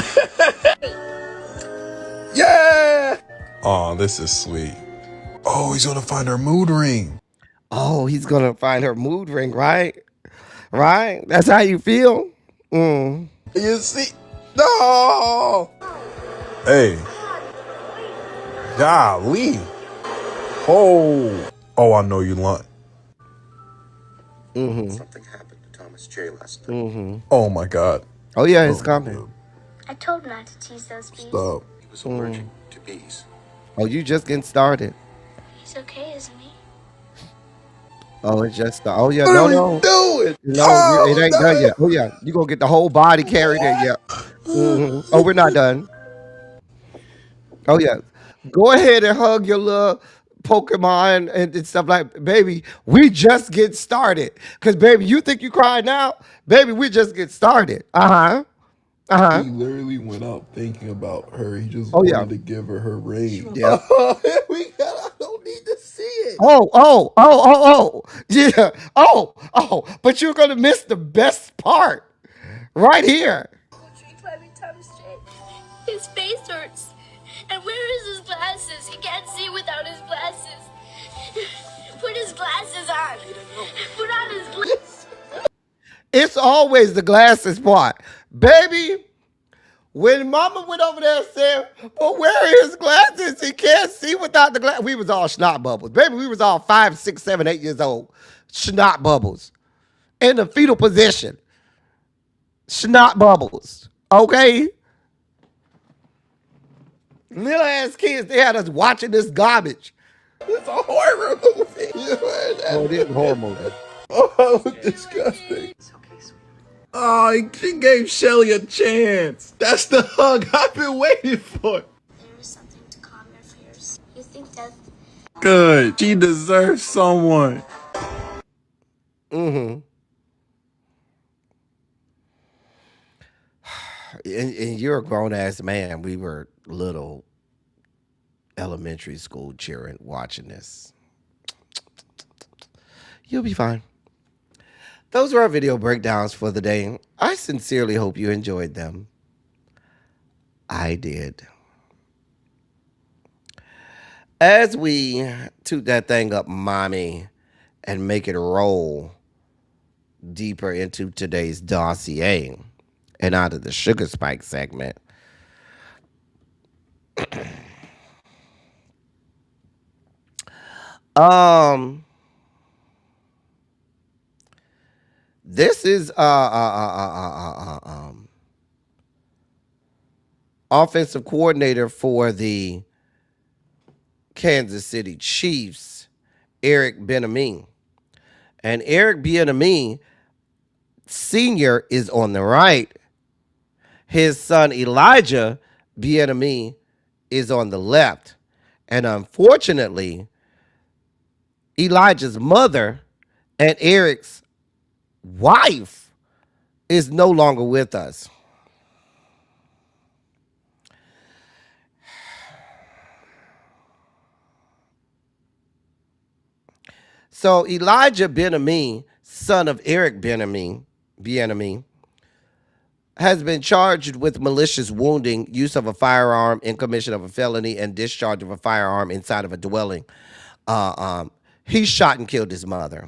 Yeah! Oh, this is sweet. Oh, he's gonna find her mood ring. Oh, he's gonna find her mood ring, right? Right? That's how you feel? You see? No! Hey. Golly. Oh, I know you lying. Something happened to Thomas J last night. Oh my God. Oh yeah, it's coming. I told him not to tease those bees. Stop. He was allergic to bees. Oh, you just getting started. He's okay, isn't he? Oh, it's just oh yeah, What no. are we doing? No, it ain't done yet. Oh yeah, you gonna get the whole body carried in. Yeah. Oh, we're not done. Oh yeah, go ahead and hug your little Pokemon and stuff like. Baby, we just get started. Cause baby, you think you cry now? Baby, we just get started. He literally went out thinking about her. He just wanted to give her ring. Yeah. Here we go. I don't need to see it. Oh. Yeah. Oh. But you're gonna miss the best part right here. Thomas J. His face hurts. And where is his glasses? He can't see without his glasses. Put his glasses on. Put on his glasses. It's always the glasses part. Baby, when mama went over there and said, well, where are his glasses? He can't see without the glasses. We was all snot bubbles. Baby, we was all 5, 6, 7, 8 years old. Snot bubbles. In the fetal position. Snot bubbles. Okay? Little ass kids, they had us watching this garbage. It's a horror movie. Oh, it is a horror movie. Oh, disgusting. Oh, she gave Shelly a chance. That's the hug I've been waiting for. There is something to calm your fears. You think that... Good. She deserves someone. And you're a grown-ass man. We were little elementary school cheering, watching this. You'll be fine. Those were our video breakdowns for the day. I sincerely hope you enjoyed them. I did. As we toot that thing up, mommy, and make it roll deeper into today's dossier and out of the Sugar Spike segment, this is offensive coordinator for the Kansas City Chiefs, Eric Bieniemy. And Eric Bieniemy Sr. is on the right. His son Elijah Bieniemy is on the left. And unfortunately, Elijah's mother and Eric's wife is no longer with us. So Elijah Ben-Ami, son of Eric Ben-Ami, has been charged with malicious wounding, use of a firearm in commission of a felony, and discharge of a firearm inside of a dwelling. He shot and killed his mother.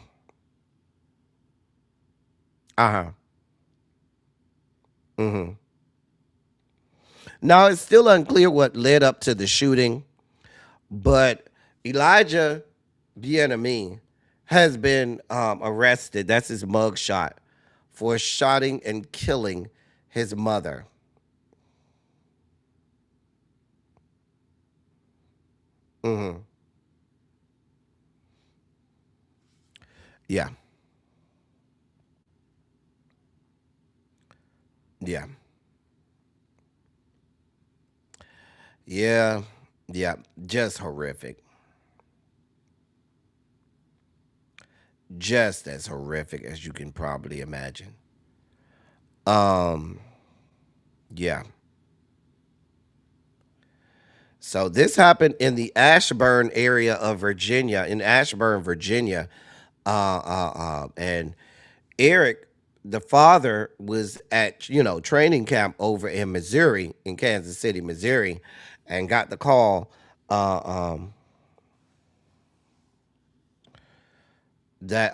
Mm-hmm. Now, it's still unclear what led up to the shooting, but Elijah Ben-Ami has been arrested. That's his mugshot for shooting and killing his mother. Mm-hmm. Yeah. Yeah. Yeah. Yeah. Just horrific. Just as horrific as you can probably imagine. Yeah. So this happened in the Ashburn area of Virginia, in Ashburn, Virginia. And Eric, the father, was at, training camp over in Missouri, in Kansas City, Missouri, and got the call that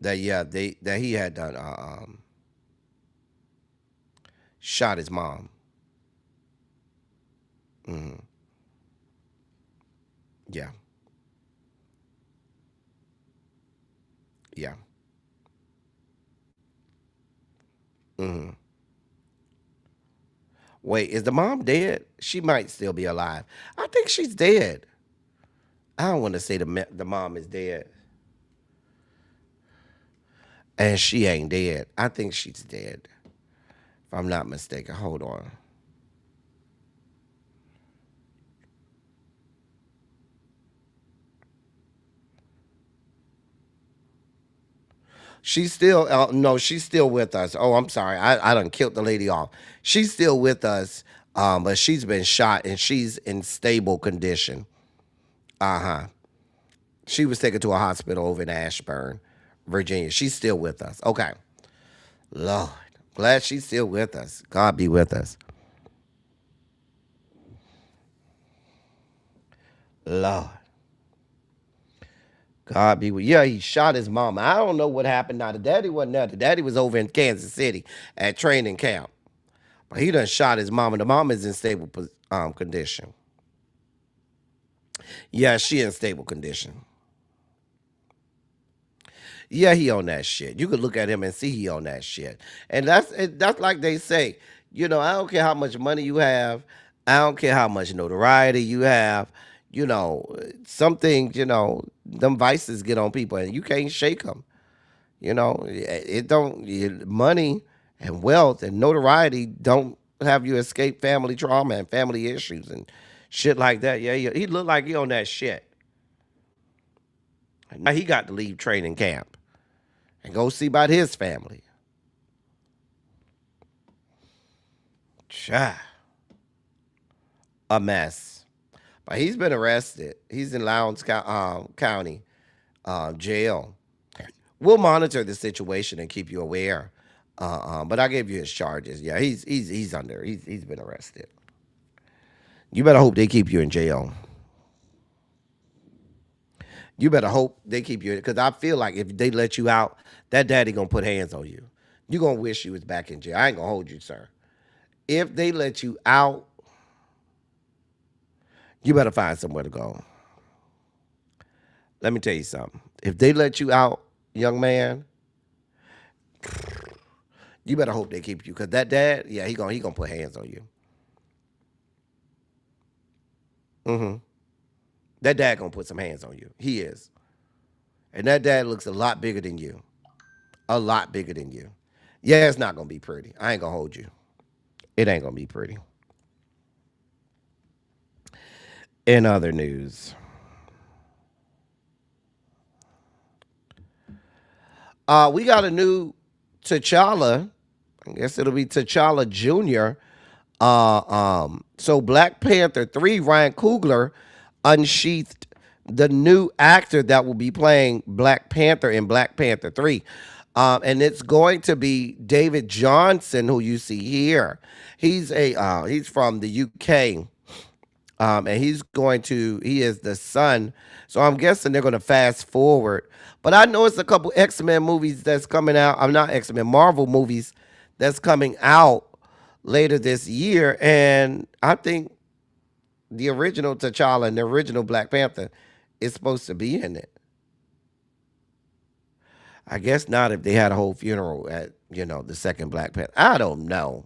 that he had done shot his mom. Mm-hmm. Yeah. Yeah. Mm-hmm. Wait, is the mom dead? She might still be alive. I think she's dead. I don't want to say the mom is dead. And she ain't dead. I think she's dead. If I'm not mistaken. Hold on. She's still, no, she's still with us. Oh, I'm sorry. I done killed the lady off. She's still with us, but she's been shot and she's in stable condition. Uh-huh. She was taken to a hospital over in Ashburn, Virginia. She's still with us. Okay. Lord, glad she's still with us. God be with us. Lord. God be with. Yeah, he shot his mama. I don't know what happened now. The daddy wasn't there. The daddy was over in Kansas City at training camp. But he done shot his mama. The mama is in stable condition. Yeah, she in stable condition. Yeah, he on that shit. You could look at him and see he on that shit. And that's like they say, I don't care how much money you have. I don't care how much notoriety you have. Some things, them vices get on people and you can't shake them. It don't, money and wealth and notoriety don't have you escape family trauma and family issues and shit like that. Yeah, he looked like he on that shit. Now he got to leave training camp and go see about his family. Cha. A mess. But he's been arrested. He's in Lowndes County jail. We'll monitor the situation and keep you aware. But I gave you his charges. Yeah, he's under. He's been arrested. You better hope they keep you in jail. You better hope they keep you, because I feel like if they let you out, that daddy gonna put hands on you. You gonna wish you was back in jail. I ain't gonna hold you, sir. If they let you out, you better find somewhere to go. Let me tell you something. If they let you out, young man, you better hope they keep you, because that dad, yeah, he gonna put hands on you. Mm-hmm. That dad gonna put some hands on you. He is. And that dad looks a lot bigger than you. A lot bigger than you. Yeah, it's not gonna be pretty. I ain't gonna hold you. It ain't gonna be pretty. In other news, we got a new T'Challa. I guess it'll be T'Challa Jr. So Black Panther 3, Ryan Coogler unsheathed the new actor that will be playing Black Panther in Black Panther 3. And it's going to be David Johnson, who you see here. He's from the UK. And he is the son. So I'm guessing they're gonna fast forward. But I know it's a couple X-Men movies that's coming out. I'm not X-Men, Marvel movies that's coming out later this year. And I think the original T'Challa and the original Black Panther is supposed to be in it. I guess not if they had a whole funeral at, the second Black Panther. I don't know.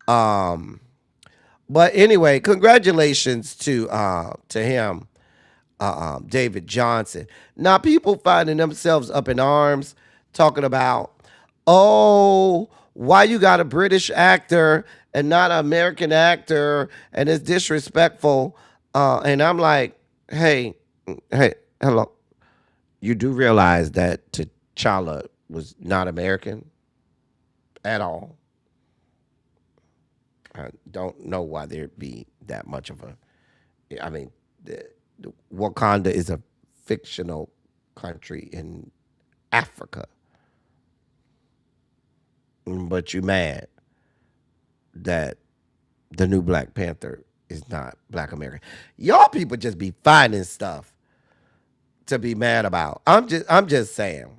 But anyway, congratulations to him, David Johnson. Now, people finding themselves up in arms talking about, oh, why you got a British actor and not an American actor, and it's disrespectful. And I'm like, hey, hello. You do realize that T'Challa was not American at all. I don't know why there'd be that much of a. I mean, Wakanda is a fictional country in Africa, but you mad that the new Black Panther is not Black American. Y'all people just be finding stuff to be mad about. I'm just saying.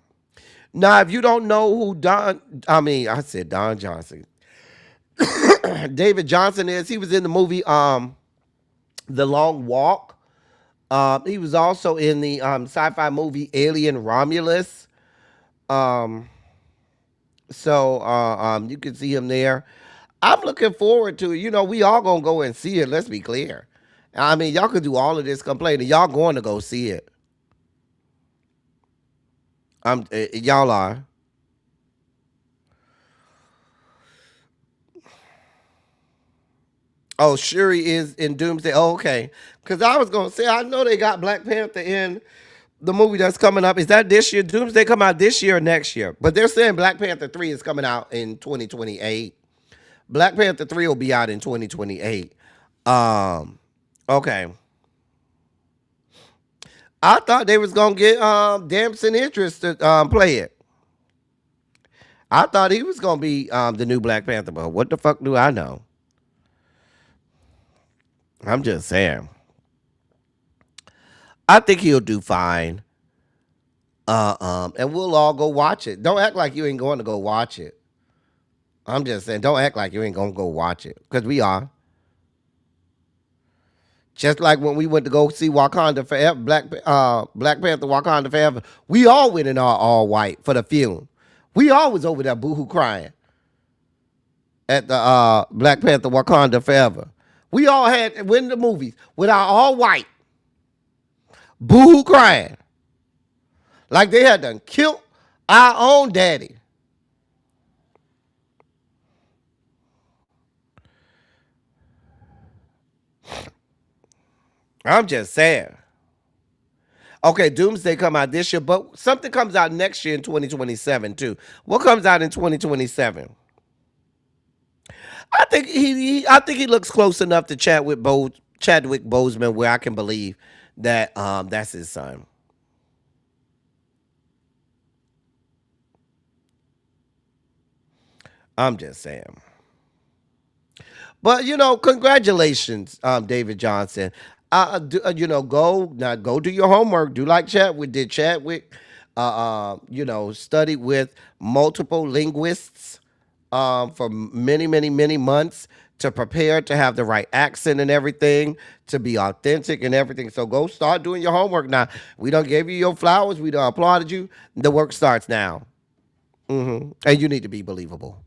Now, if you don't know who I said Don Johnson. David Johnson is. He was in the movie The Long Walk. He was also in the sci-fi movie Alien Romulus. So you can see him there. I'm looking forward to it. We all gonna go and see it. Let's be clear. I mean, y'all could do all of this complaining. Y'all going to go see it. Y'all are. Oh, Shuri is in Doomsday. Oh, okay. Because I was going to say, I know they got Black Panther in the movie that's coming up. Is that this year? Doomsday come out this year or next year? But they're saying Black Panther 3 is coming out in 2028. Black Panther 3 will be out in 2028. Okay. I thought they was going to get Damson Idris to play it. I thought he was going to be the new Black Panther, but what the fuck do I know? I'm just saying. I think he'll do fine. And we'll all go watch it. Don't act like you ain't going to go watch it. I'm just saying, don't act like you ain't going to go watch it. Because we are. Just like when we went to go see Wakanda Forever, Black Panther Wakanda Forever, we all went in all white for the film. We all was over there boohoo crying at the Black Panther Wakanda Forever. We all went in the movies with our all white, boohoo crying. Like they had done killed our own daddy. I'm just saying. Okay, Doomsday come out this year, but something comes out next year in 2027 too. What comes out in 2027? I think he looks close enough to Chadwick Boseman where I can believe that that's his son. I'm just saying. But congratulations, David Johnson. Go do your homework. Do like Chadwick did. Chadwick, studied with multiple linguists for many, many, many months to prepare to have the right accent and everything, to be authentic and everything. So go start doing your homework now. We done gave you your flowers. We done applauded you. The work starts now. And you need to be believable.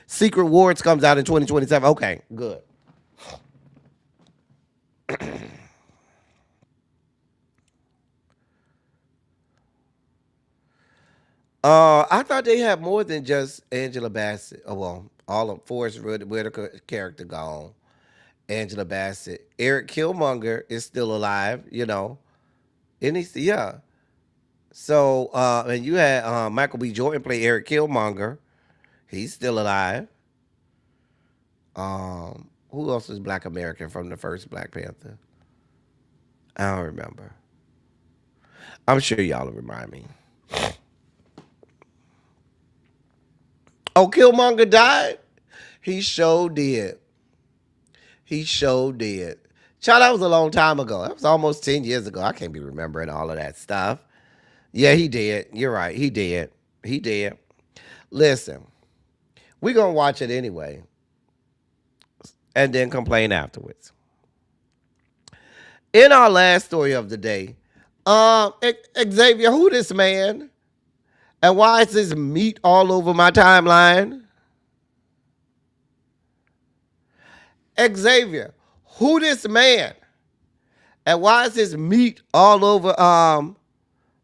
Secret Wars comes out in 2027. Okay, good. I thought they had more than just Angela Bassett. Oh, well, all of Forrest Whitaker character gone. Angela Bassett. Eric Killmonger is still alive, And yeah. So, and you had Michael B. Jordan play Eric Killmonger. He's still alive. Who else is Black American from the first Black Panther? I don't remember. I'm sure y'all will remind me. Oh, Killmonger died? He sure did. He sure did. Child, that was a long time ago. That was almost 10 years ago. I can't be remembering all of that stuff. Yeah, he did. You're right. He did. He did. Listen, we're going to watch it anyway and then complain afterwards. In our last story of the day, Xavier, who this man? And why is this meat all over my timeline? Xavier, who this man? And why is this meat all over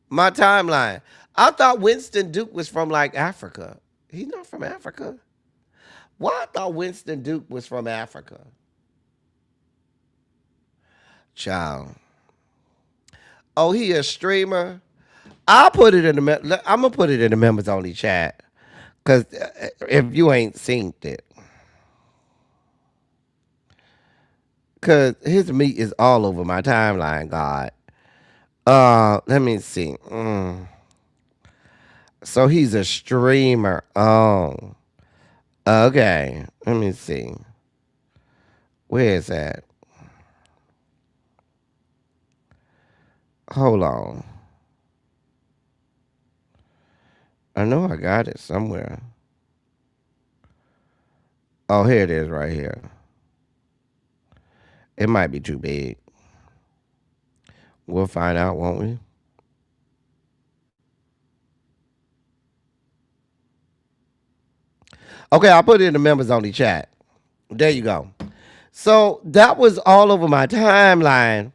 my timeline? I thought Winston Duke was from like Africa. He's not from Africa. Why I thought Winston Duke was from Africa? Child. Oh, he a streamer? I'll put it in the I'm gonna put it in the members only chat. Cause if you ain't seen it. Cause his meat is all over my timeline, God. Let me see. So he's a streamer. Oh. Okay. Let me see. Where is that? Hold on. I know I got it somewhere. Oh, here it is right here. It might be too big. We'll find out, won't we? Okay, I'll put it in the members only chat. There you go. So that was all over my timeline.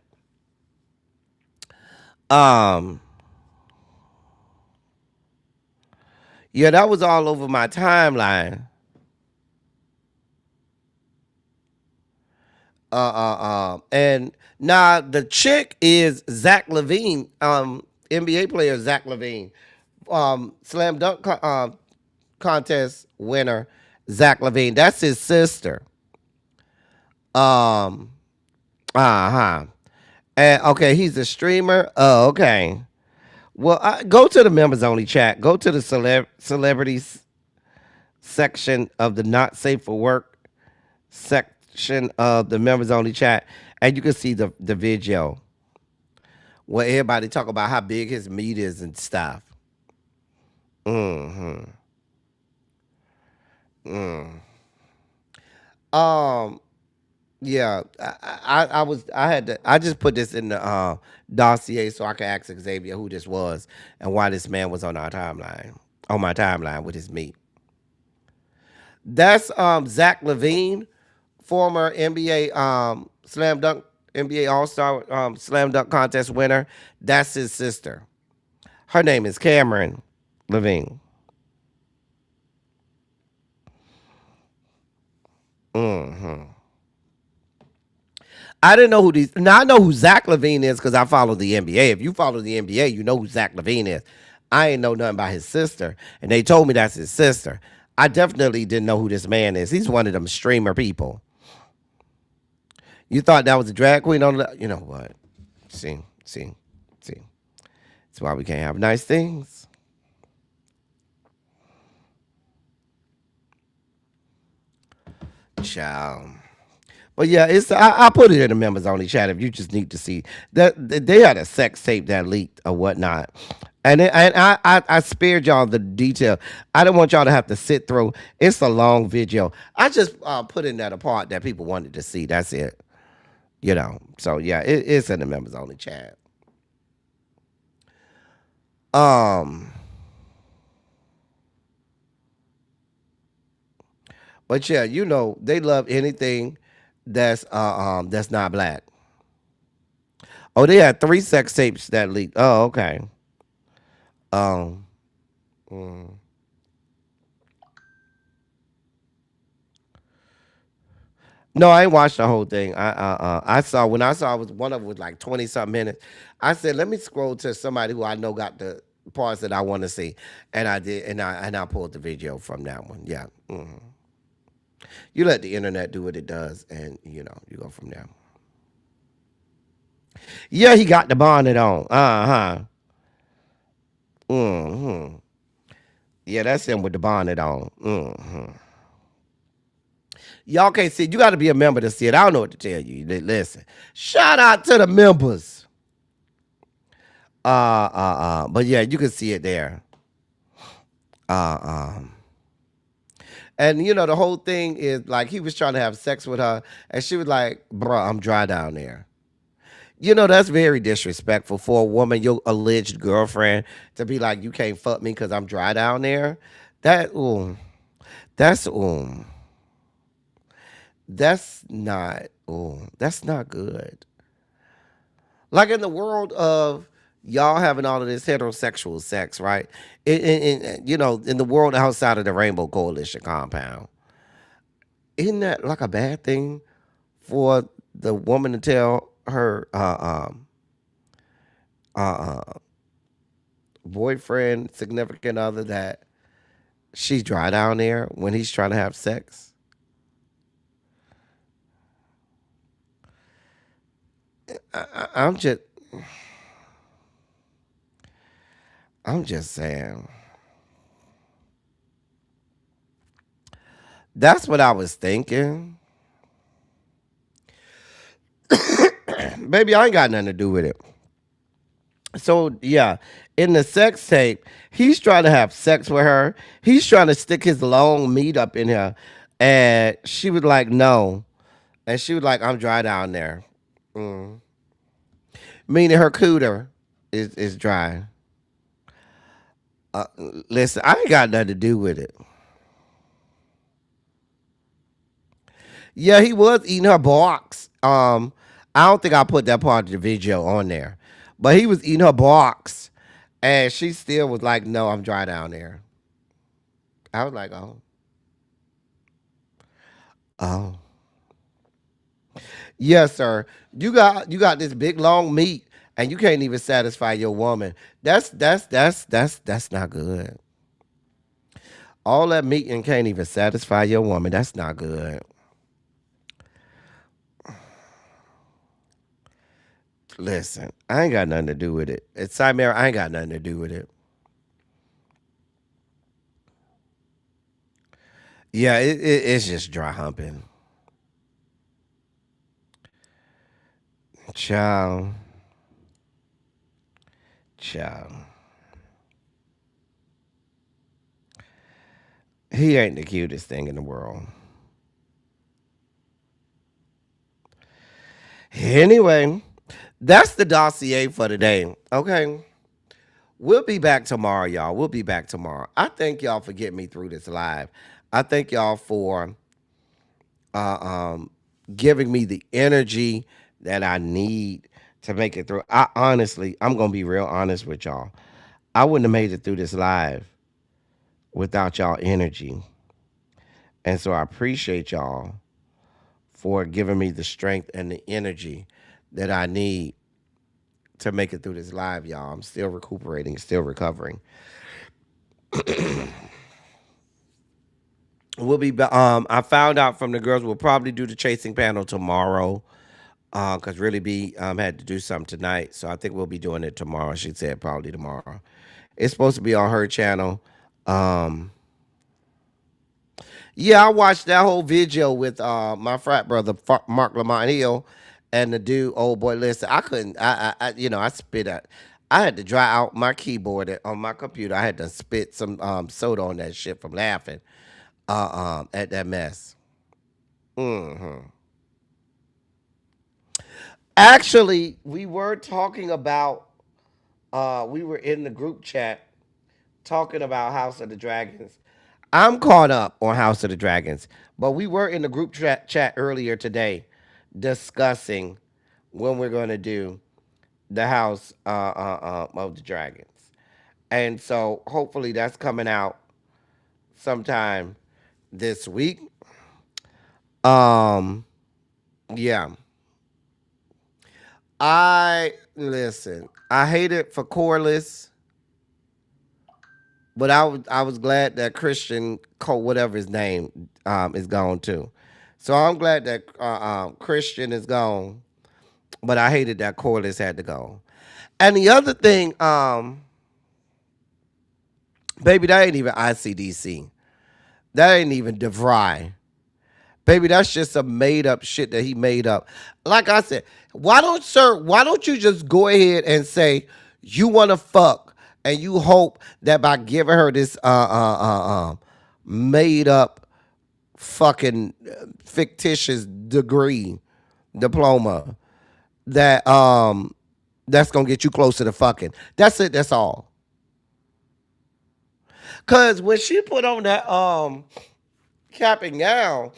Yeah, that was all over my timeline. And now the chick is Zach LaVine, NBA player Zach LaVine, slam dunk contest winner Zach LaVine. That's his sister. And okay, he's a streamer. Oh, okay. Well, go to the members only chat. Go to the celebrities section of the not safe for work section of the members only chat, and you can see the video where everybody talk about how big his meat is and stuff. Yeah, I just put this in the dossier so I could ask Xavier who this was and why this man was on my timeline with his meat. That's Zach LaVine, former NBA slam dunk NBA All-Star slam dunk contest winner. That's his sister. Her name is Cameron LaVine. I didn't know who these. Now I know who Zach LaVine is because I follow the NBA. If you follow the NBA, you know who Zach LaVine is. I ain't know nothing about his sister, and they told me that's his sister. I definitely didn't know who this man is. He's one of them streamer people. You thought that was a drag queen on the. You know what? See. That's why we can't have nice things. Child. But yeah, I put it in the members only chat if you just need to see that they had a sex tape that leaked or whatnot, and I spared y'all the detail. I didn't want y'all to have to sit through. It's a long video. I just put in that part that people wanted to see. That's it. So yeah, it's in the members only chat. But yeah, they love anything that's not black. Oh, they had 3 sex tapes that leaked. Oh, okay. No, I ain't watched the whole thing. I saw when I saw it was one of them was like 20 something minutes. I said, let me scroll to somebody who I know got the parts that I want to see, and I did, and I pulled the video from that one. Yeah. You let the internet do what it does, and you go from there. Yeah, he got the bonnet on. Uh-huh. Mm-hmm. Yeah, that's him with the bonnet on. Mm-hmm. Y'all can't see it. You got to be a member to see it. I don't know what to tell you. Listen. Shout out to the members. But yeah, you can see it there. Uh, um. And the whole thing is like he was trying to have sex with her, and she was like, "Bruh, I'm dry down there." That's very disrespectful for a woman, your alleged girlfriend, to be like, "You can't fuck me because I'm dry down there." That, that's that's not good. Like in the world of y'all having all of this heterosexual sex, right? In the world outside of the Rainbow Coalition compound, isn't that like a bad thing for the woman to tell her uh, boyfriend, significant other that she's dry down there when he's trying to have sex? I'm just saying. That's what I was thinking. Baby, I ain't got nothing to do with it. So yeah, in the sex tape, he's trying to have sex with her. He's trying to stick his long meat up in her, and she was like, "No," and she was like, "I'm dry down there," mm. Meaning her cooter is dry. Uh, Listen, I ain't got nothing to do with it. Yeah, he was eating her box. I don't think I put that part of the video on there, but he was eating her box, and she still was like, "No, I'm dry down there." I was like, "Oh, oh, yes, sir. You got this big long meat, and you can't even satisfy your woman. That's not good. All that meat and can't even satisfy your woman. That's not good." Listen, I ain't got nothing to do with it. It's Simera, I ain't got nothing to do with it. Yeah, it's just dry humping. Child. Child. He ain't the cutest thing in the world. Anyway, that's the dossier for today. Okay. We'll be back tomorrow, y'all. We'll be back tomorrow. I thank y'all for getting me through this live. I thank y'all for uh, um, giving me the energy that I need to make it through. I'm gonna be real honest with y'all. I wouldn't have made it through this live without y'all energy, and so I appreciate y'all for giving me the strength and the energy that I need to make it through this live, y'all. I'm still recuperating, still recovering. I found out from the girls we'll probably do the chasing panel tomorrow. Cause really B had to do something tonight, so I think we'll be doing it tomorrow. She said probably tomorrow. It's supposed to be on her channel. Um, yeah, I watched that whole video with my frat brother Mark Lamont Hill and the dude. Oh boy, listen, I couldn't. I spit at. I had to dry out my keyboard on my computer. I had to spit some soda on that shit from laughing at that mess. Hmm. Actually, we were talking about. We were in the group chat talking about House of the Dragons. I'm caught up on House of the Dragons, but we were in the group chat earlier today discussing when we're going to do the House of the Dragons. And so hopefully that's coming out sometime this week. Um, yeah. I listen. I hate it for Corliss. But I was glad that Christian Cole, whatever his name, is gone too. So I'm glad that Christian is gone. But I hated that Corliss had to go. And the other thing, baby, that ain't even ICDC. That ain't even DeVry. Baby, that's just some made up shit that he made up. Like I said, why don't you just go ahead and say you want to fuck and you hope that by giving her this made up fucking fictitious diploma that that's gonna get you closer to fucking. That's it, that's all. Cause when she put on that cap and gown,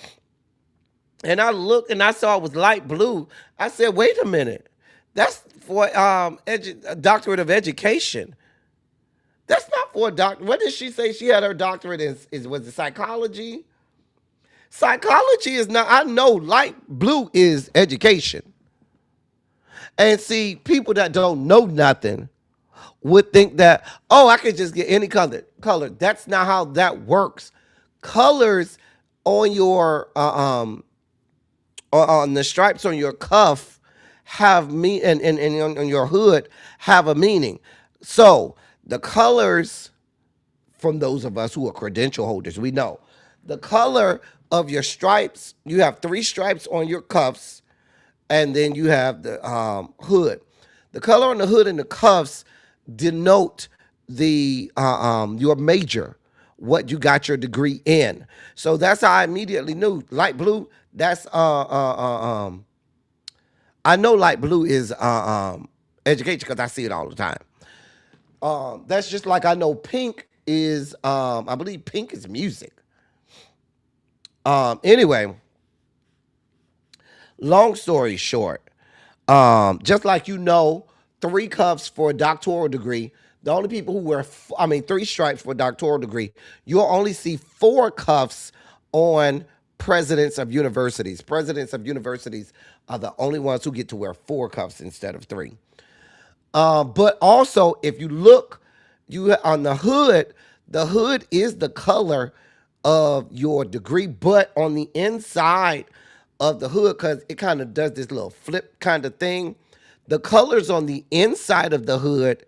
and I looked and I saw it was light blue. I said, wait a minute. That's for a doctorate of education. That's not for a doctor. What did she say? She had her doctorate in was it psychology? Psychology is not, I know light blue is education. And see, people that don't know nothing would think that, oh, I could just get any color. That's not how that works. Colors on your on the stripes on your cuff have and on your hood have a meaning. So the colors, from those of us who are credential holders, we know the color of your stripes. You have 3 stripes on your cuffs, and then you have the hood. The color on the hood and the cuffs denote the your major, what you got your degree in. So that's how I immediately knew light blue. That's I know light blue is education because I see it all the time. That's just like I know pink is I believe pink is music. Anyway, long story short, just like 3 cuffs for a doctoral degree, the only people who wear 3 stripes for a doctoral degree, you'll only see 4 cuffs on presidents of universities. Presidents of universities are the only ones who get to wear 4 cuffs instead of 3. But also, if you look, on the hood is the color of your degree, but on the inside of the hood, because it kind of does this little flip kind of thing, the colors on the inside of the hood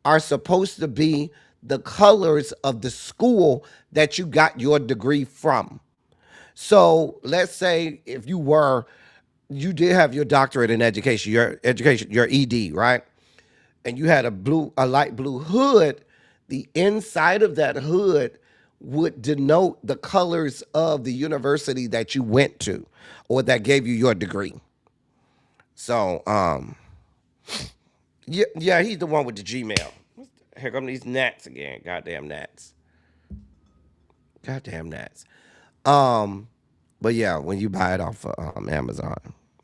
are supposed to be the colors of the school that you got your degree from. So let's say if you did have your doctorate in education, your ED, right? And you had a light blue hood, the inside of that hood would denote the colors of the university that you went to or that gave you your degree. So, yeah, he's the one with the Gmail. Here come these gnats again. Goddamn gnats. But yeah, when you buy it off of Amazon,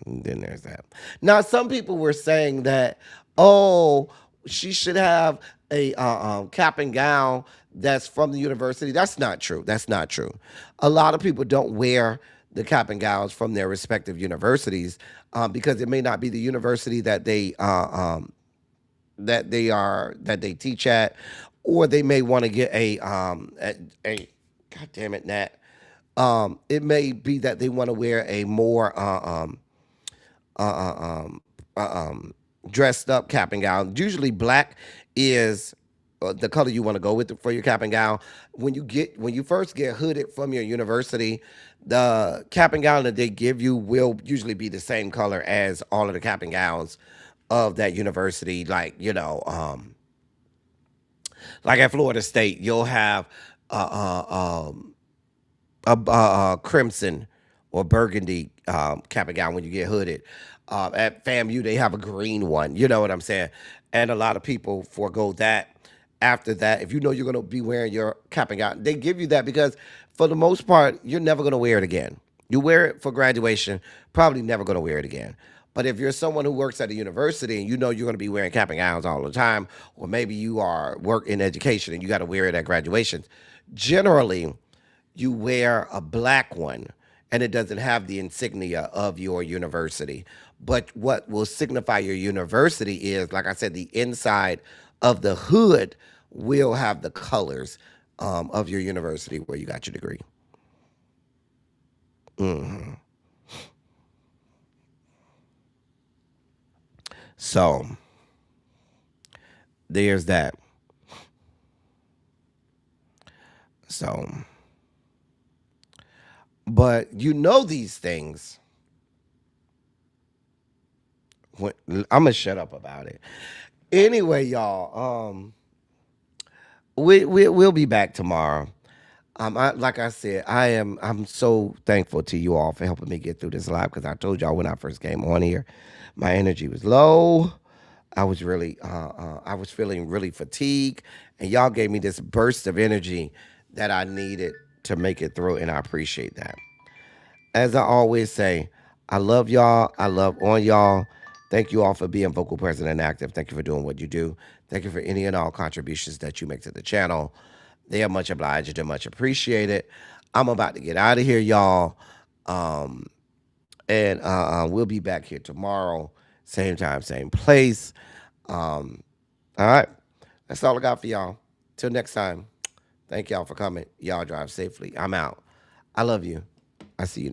then there's that. Now, some people were saying that, oh, she should have a cap and gown that's from the university. That's not true. A lot of people don't wear the cap and gowns from their respective universities because it may not be the university that they teach at, or they may want to get a God damn it, Nat. It may be that they want to wear a more dressed up cap and gown. Usually black is the color you want to go with for your cap and gown. When you first get hooded from your university, the cap and gown that they give you will usually be the same color as all of the cap and gowns of that university. Like at Florida State, you'll have a crimson or burgundy cap and gown when you get hooded. At FAMU, they have a green one. You know what I'm saying? And a lot of people forego that. After that, if you know you're going to be wearing your cap and gown, they give you that because for the most part, you're never going to wear it again. You wear it for graduation, probably never going to wear it again. But if you're someone who works at a university and you know you're going to be wearing cap and gowns all the time, or maybe you work in education and you got to wear it at graduation, generally you wear a black one and it doesn't have the insignia of your university. But what will signify your university is, like I said, the inside of the hood will have the colors of your university where you got your degree. Mm-hmm. So there's that. So, but you know these things. I'm gonna shut up about it. Anyway, y'all. We'll be back tomorrow. Like I said, I'm so thankful to you all for helping me get through this live, because I told y'all when I first came on here, my energy was low. I was really, I was feeling really fatigued, and y'all gave me this burst of energy that I needed to make it through, and I appreciate that. As I always say, I love y'all. I love on y'all. Thank you all for being vocal, present, and active. Thank you for doing what you do. Thank you for any and all contributions that you make to the channel. They are much obliged and much appreciated. I'm about to get out of here, y'all. And we'll be back here tomorrow. Same time, same place. All right. That's all I got for y'all. Till next time. Thank y'all for coming. Y'all drive safely. I'm out. I love you. I see you.